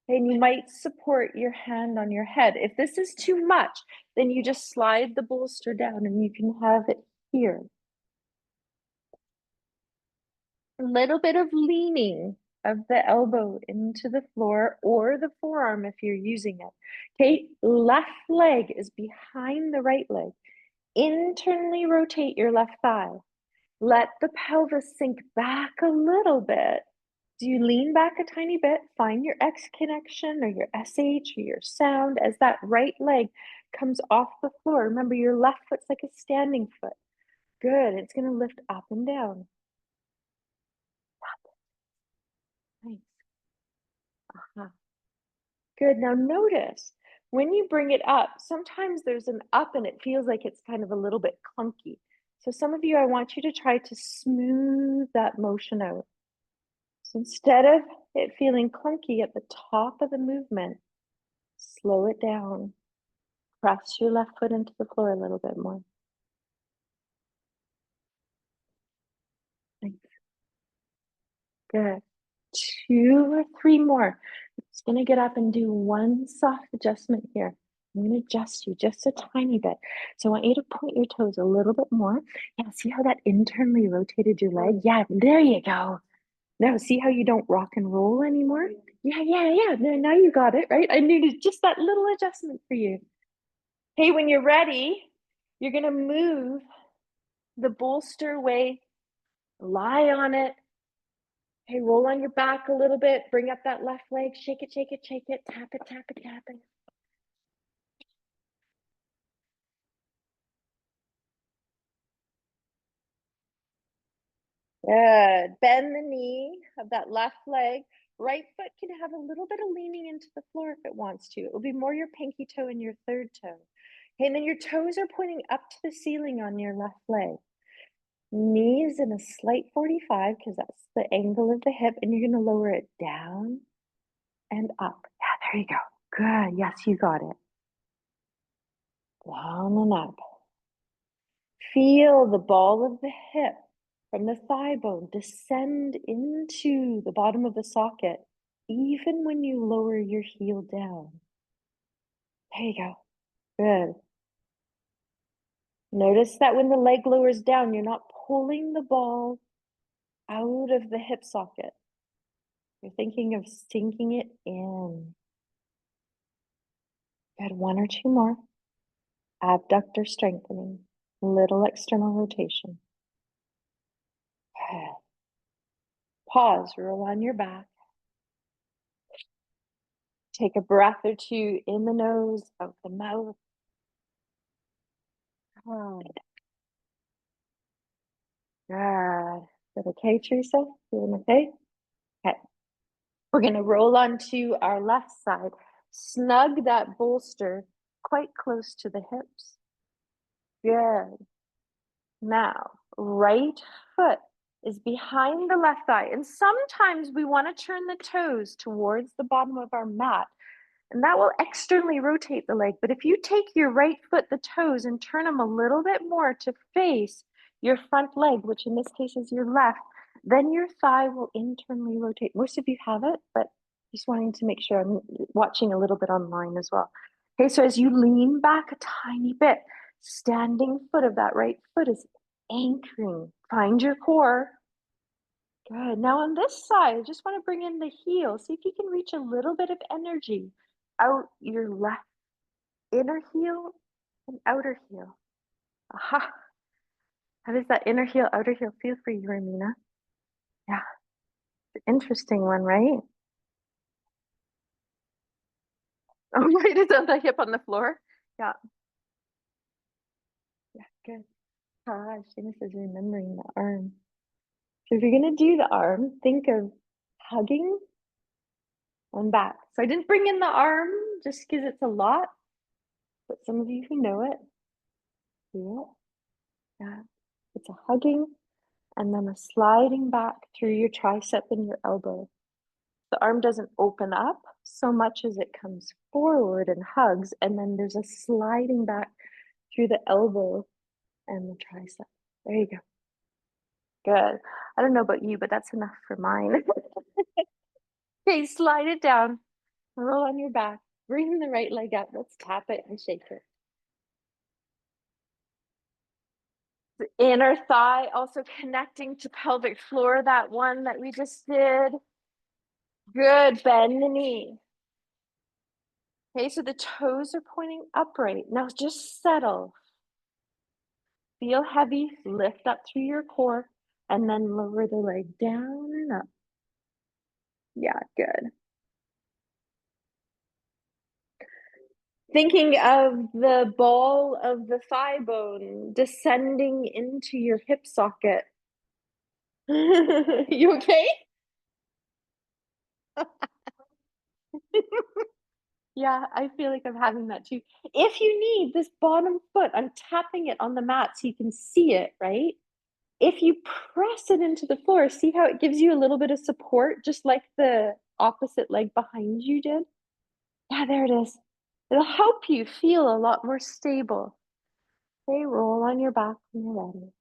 And you might support your hand on your head. If this is too much, then you just slide the bolster down and you can have it here. A little bit of leaning of the elbow into the floor or the forearm if you're using it. Okay, left leg is behind the right leg. Internally rotate your left thigh. Let the pelvis sink back a little bit. Do you lean back a tiny bit? Find your X connection or your SH or your sound as that right leg comes off the floor. Remember, your left foot's like a standing foot. Good. It's going to lift up and down. Nice. Good. Now notice when you bring it up, sometimes there's an up and it feels like it's kind of a little bit clunky. So some of you, I want you to try to smooth that motion out. So instead of it feeling clunky at the top of the movement, slow it down. Press your left foot into the floor a little bit more. Thanks. Good. 2 or 3 more. I'm just going to get up and do one soft adjustment here. I'm going to adjust you just a tiny bit. So I want you to point your toes a little bit more. Yeah, see how that internally rotated your leg? Yeah, there you go. Now, see how you don't rock and roll anymore? Yeah. Now you got it, right? I needed just that little adjustment for you. Hey, when you're ready, you're going to move the bolster away, lie on it. Hey, roll on your back a little bit, bring up that left leg, shake it, tap it, tap it. Good. Bend the knee of that left leg. Right foot can have a little bit of leaning into the floor if it wants to. It will be more your pinky toe and your third toe. Okay, and then your toes are pointing up to the ceiling on your left leg. Knees in a slight 45 because that's the angle of the hip, and you're going to lower it down and up. Yeah, there you go. Good. Yes, you got it. Down and up. Feel the ball of the hip from the thigh bone descend into the bottom of the socket, even when you lower your heel down. There you go. Good. Notice that when the leg lowers down, you're not pulling the ball out of the hip socket. You're thinking of sinking it in. Good. One or two more. Abductor strengthening. Little external rotation. Good. Pause. Roll on your back. Take a breath or two in the nose, out the mouth. Good. Good. Is that okay, Teresa? Feeling okay? Okay. We're going to roll onto our left side. Snug that bolster quite close to the hips. Good. Now, right foot is behind the left thigh. And sometimes we want to turn the toes towards the bottom of our mat. And that will externally rotate the leg. But if you take your right foot, the toes, and turn them a little bit more to face your front leg, which in this case is your left, then your thigh will internally rotate. Most of you have it, but just wanting to make sure. I'm watching a little bit online as well. Okay, so as you lean back a tiny bit, standing foot of that right foot is anchoring. Find your core. Good. Now on this side, I just want to bring in the heel. See if you can reach a little bit of energy out your left inner heel and outer heel. Aha. How does that inner heel, outer heel feel for you, Ramina? Yeah, interesting one, right? Oh, right, it's on the hip on the floor. Yeah, yeah, good. Ah, Seamus is remembering the arm. So if you're gonna do the arm, think of hugging and back. So I didn't bring in the arm just because it's a lot, but some of you who know it, do it. Yeah, it's a hugging and then a sliding back through your tricep and your elbow. The arm doesn't open up so much as it comes forward and hugs, and then there's a sliding back through the elbow and the tricep. There you go. Good. I don't know about you, but that's enough for mine. Okay, slide it down. Roll on your back. Bring the right leg up. Let's tap it and shake it. The inner thigh also connecting to pelvic floor, that one that we just did. Good. Bend the knee. Okay, so the toes are pointing upright. Now just settle. Feel heavy, lift up through your core, and then lower the leg down and up. Yeah, good. Thinking of the ball of the thigh bone descending into your hip socket. You okay? Yeah, I feel like I'm having that too. If you need this bottom foot, I'm tapping it on the mat so you can see it, right? If you press it into the floor, see how it gives you a little bit of support, just like the opposite leg behind you did? Yeah, there it is. It'll help you feel a lot more stable. Okay, roll on your back when you're ready.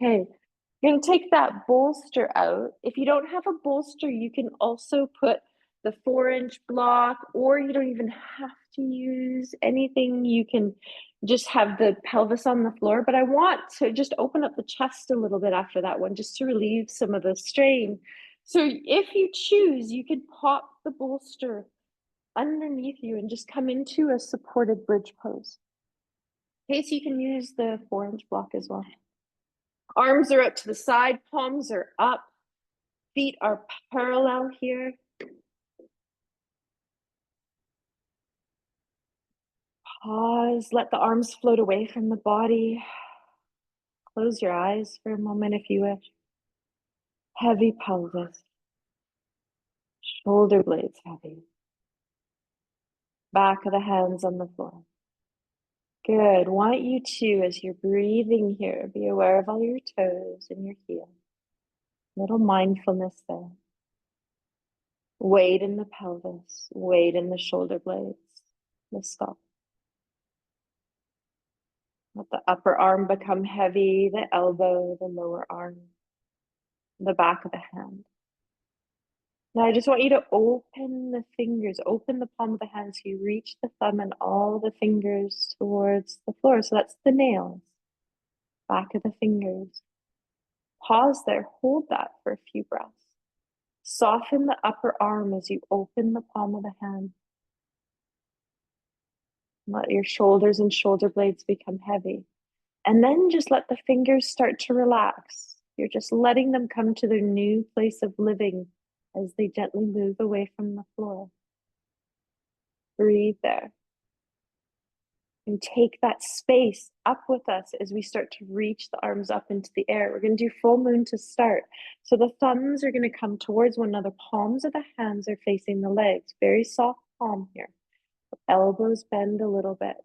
Okay, you're gonna take that bolster out. If you don't have a bolster, you can also put the 4-inch block, or you don't even have to use anything. You can just have the pelvis on the floor. But I want to just open up the chest a little bit after that one, just to relieve some of the strain. So if you choose, you could pop the bolster underneath you and just come into a supported bridge pose. Okay, so you can use the 4-inch block as well. Arms are up to the side, palms are up, feet are parallel here. Pause, let the arms float away from the body. Close your eyes for a moment if you wish. Heavy pelvis, shoulder blades heavy. Back of the hands on the floor. Good. Want you to, as you're breathing here, be aware of all your toes and your heel. Little mindfulness there. Weight in the pelvis, weight in the shoulder blades, the skull. Let the upper arm become heavy, the elbow, the lower arm, the back of the hand. Now I just want you to open the fingers, open the palm of the hand so you reach the thumb and all the fingers towards the floor. So that's the nails, back of the fingers. Pause there, hold that for a few breaths. Soften the upper arm as you open the palm of the hand. Let your shoulders and shoulder blades become heavy. And then just let the fingers start to relax. You're just letting them come to their new place of living as they gently move away from the floor. Breathe there. And take that space up with us as we start to reach the arms up into the air. We're going to do full moon to start. So the thumbs are going to come towards one another. Palms of the hands are facing the legs. Very soft palm here. Elbows bend a little bit.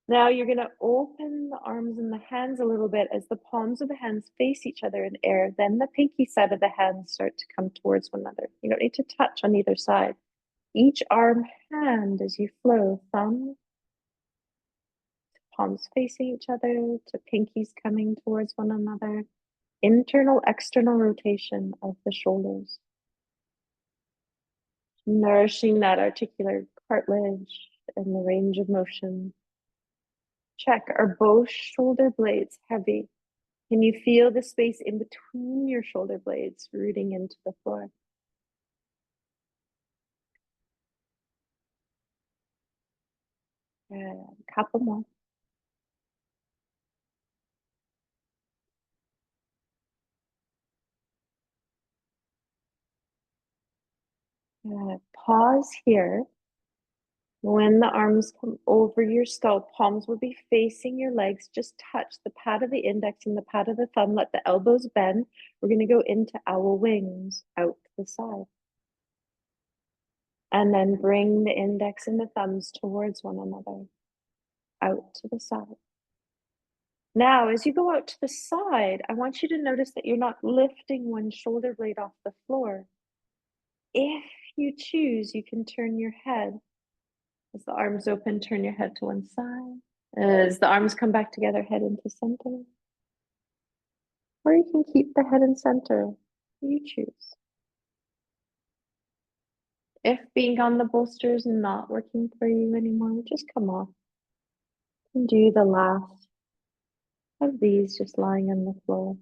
Now you're going to open the arms and the hands a little bit as the palms of the hands face each other in air. Then the pinky side of the hands start to come towards one another. You don't need to touch on either side. Each arm, hand as you flow, thumb, palms facing each other, to pinkies coming towards one another. Internal, external rotation of the shoulders. Nourishing that articular cartilage and the range of motion. Check, are both shoulder blades heavy? Can you feel the space in between your shoulder blades rooting into the floor? Good. A couple more. Good. Pause here. When the arms come over your skull, palms will be facing your legs. Just touch the pad of the index and the pad of the thumb. Let the elbows bend. We're going to go into owl wings out to the side. And then bring the index and the thumbs towards one another, out to the side. Now, as you go out to the side, I want you to notice that you're not lifting one shoulder blade off the floor. If you choose, you can turn your head. As the arms open, turn your head to one side. As the arms come back together, head into center. Or you can keep the head in center. You choose. If being on the bolster is not working for you anymore, just come off and do the last of these just lying on the floor.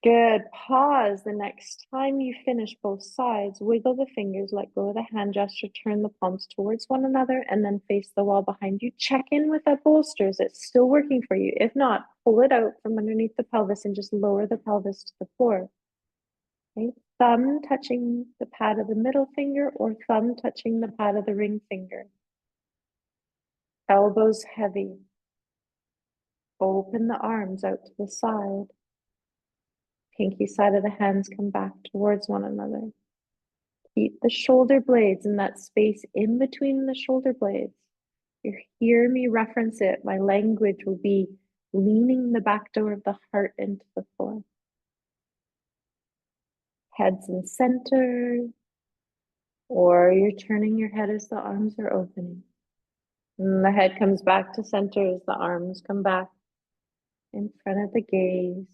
Good. Pause the next time you finish both sides. Wiggle the fingers, let go of the hand gesture, turn the palms towards one another, and then face the wall behind you. Check in with that bolster. Is it still working for you? If not, pull it out from underneath the pelvis and just lower the pelvis to the floor. Okay. Thumb touching the pad of the middle finger or thumb touching the pad of the ring finger. Elbows heavy. Open the arms out to the side. Pinky side of the hands come back towards one another. Keep the shoulder blades in that space in between the shoulder blades. You hear me reference it. My language will be leaning the back door of the heart into the floor. Heads in center, or you're turning your head as the arms are opening. And the head comes back to center as the arms come back in front of the gaze.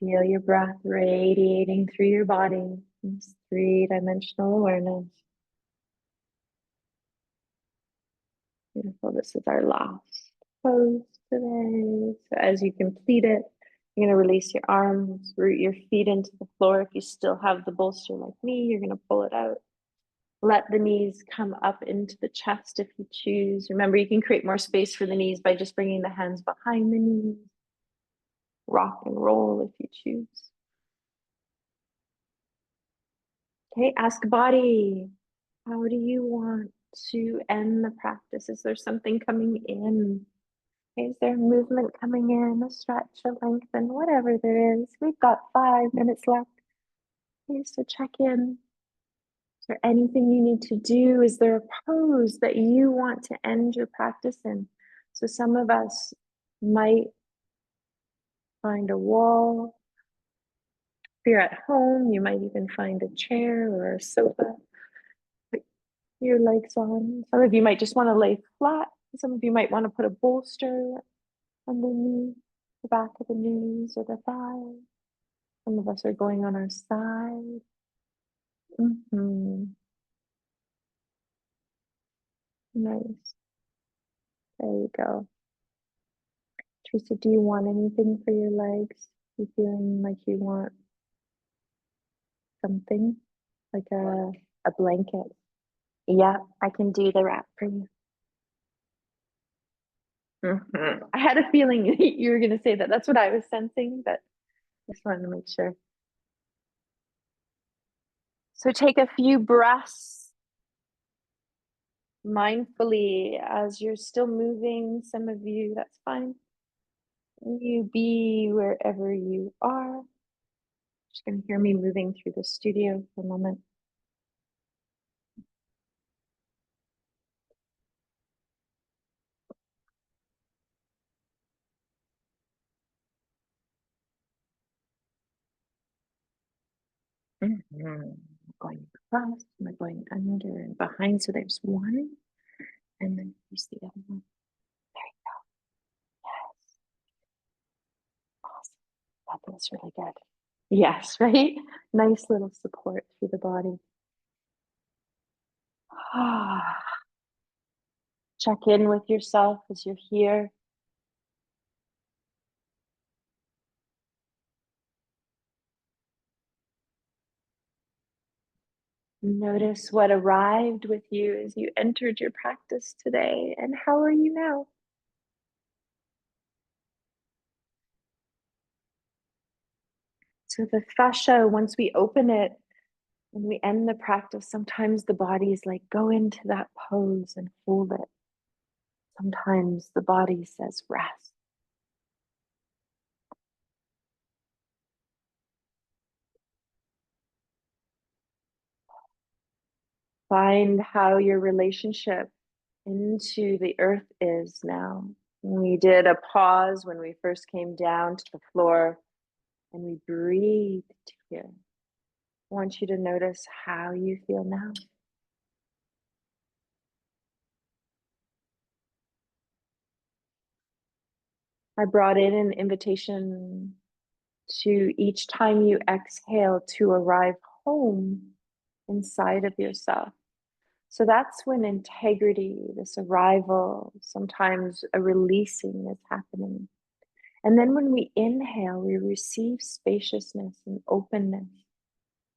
Feel your breath radiating through your body, this three-dimensional awareness. Beautiful. This is our last pose today. So as you complete it, you're going to release your arms, root your feet into the floor. If you still have the bolster like me, you're going to pull it out. Let the knees come up into the chest if you choose. Remember, you can create more space for the knees by just bringing the hands behind the knees. Rock and roll if you choose. Okay, ask body, how do you want to end the practice? Is there something coming in? Is there movement coming in, a stretch, a lengthen, whatever there is? We've got 5 minutes left. Okay, so check in. Is there anything you need to do? Is there a pose that you want to end your practice in? So some of us might find a wall. If you're at home, you might even find a chair or a sofa. Put your legs on. Some of you might just want to lay flat. Some of you might want to put a bolster underneath the back of the knees or the thighs. Some of us are going on our side. Nice. There you go. Teresa, do you want anything for your legs? You feeling like you want something? Like a blanket? Yeah, I can do the wrap for you. I had a feeling you were going to say that. That's what I was sensing, but just wanted to make sure. So take a few breaths mindfully as you're still moving. Some of you, that's fine. You be wherever you are. Just going to hear me moving through the studio for a moment. Going across, am I going under and behind? So there's one, and then here's the other one. There you go. Yes. Awesome. That feels really good. Yes, right? Nice little support through the body. Check in with yourself as you're here. Notice what arrived with you as you entered your practice today, and how are you now? So the fascia, once we open it, when we end the practice, sometimes the body is like, go into that pose and hold it. Sometimes the body says, rest. Find how your relationship into the earth is now. We did a pause when we first came down to the floor and we breathed here. I want you to notice how you feel now. I brought in an invitation to each time you exhale to arrive home inside of yourself. So that's when integrity, this arrival, sometimes a releasing is happening. And then when we inhale, we receive spaciousness and openness.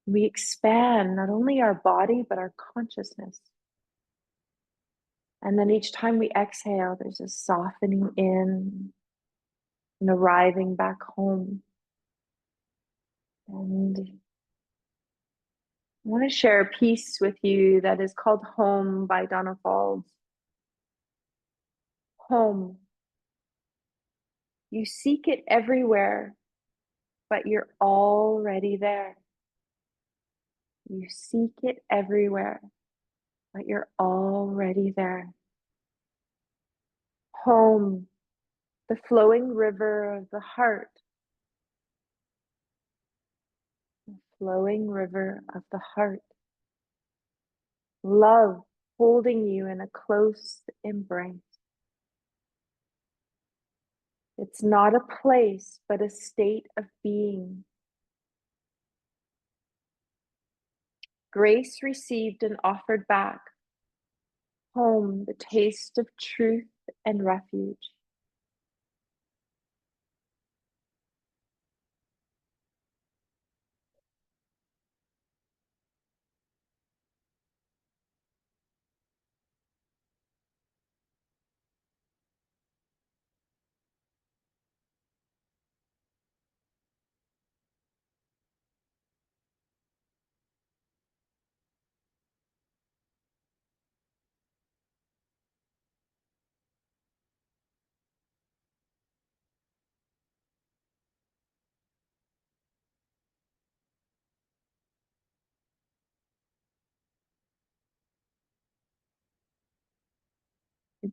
We expand not only our body, but our consciousness. And then each time we exhale, there's a softening in and arriving back home. And I want to share a piece with you that is called Home by Donna Falls. Home. You seek it everywhere, but you're already there. You seek it everywhere, but you're already there. Home, the flowing river of the heart, the flowing river of the heart. Love holding you in a close embrace. It's not a place, but a state of being. Grace received and offered back. Home, the taste of truth and refuge.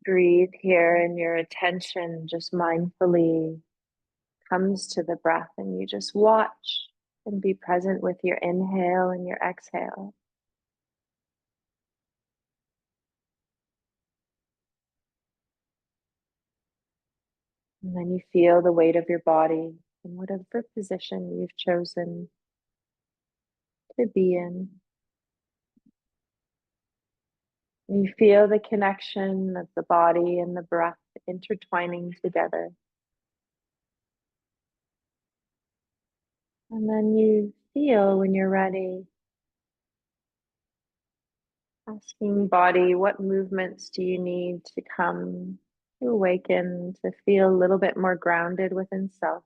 Breathe here, and your attention just mindfully comes to the breath, and you just watch and be present with your inhale and your exhale. And then you feel the weight of your body in whatever position you've chosen to be in. And you feel the connection of the body and the breath intertwining together. And then you feel when you're ready, asking body, what movements do you need to come to awaken, to feel a little bit more grounded within self?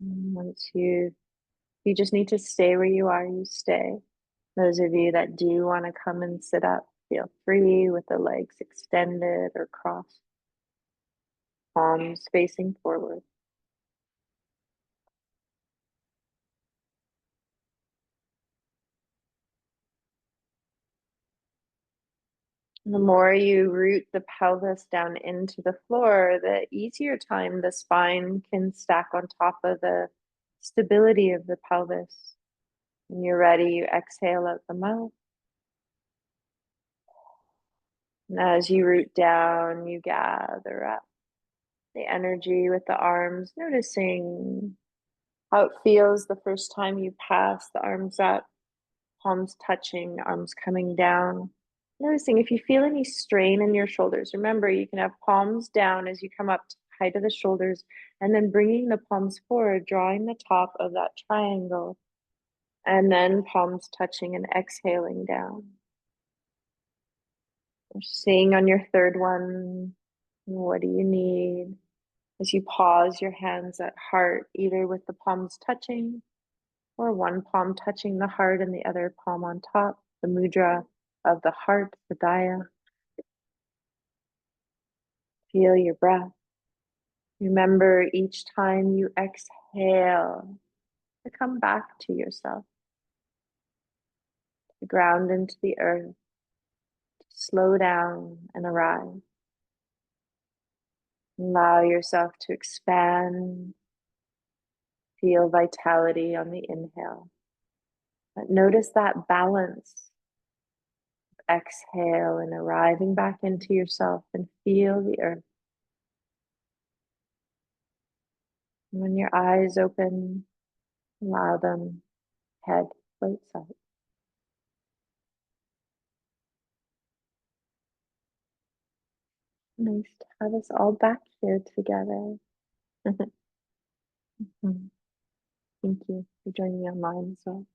And once you just need to stay where you are, you stay. Those of you that do want to come and sit up, feel free with the legs extended or crossed, palms facing forward. The more you root the pelvis down into the floor, the easier time the spine can stack on top of the stability of the pelvis. When you're ready, you exhale out the mouth. And as you root down, you gather up the energy with the arms, noticing how it feels the first time you pass the arms up, palms touching, arms coming down. Noticing if you feel any strain in your shoulders. Remember, you can have palms down as you come up to the height of the shoulders, and then bringing the palms forward, drawing the top of that triangle, and then palms touching and exhaling down. Seeing on your third one, what do you need? As you pause, your hands at heart, either with the palms touching or one palm touching the heart and the other palm on top, the mudra of the heart, the daya. Feel your breath. Remember each time you exhale to come back to yourself, to ground into the earth, to slow down and arrive. Allow yourself to expand. Feel vitality on the inhale. But notice that balance. Exhale and arriving back into yourself, and feel the earth. And when your eyes open, allow them head floats up. Nice to have us all back here together. Thank you for joining me online as well.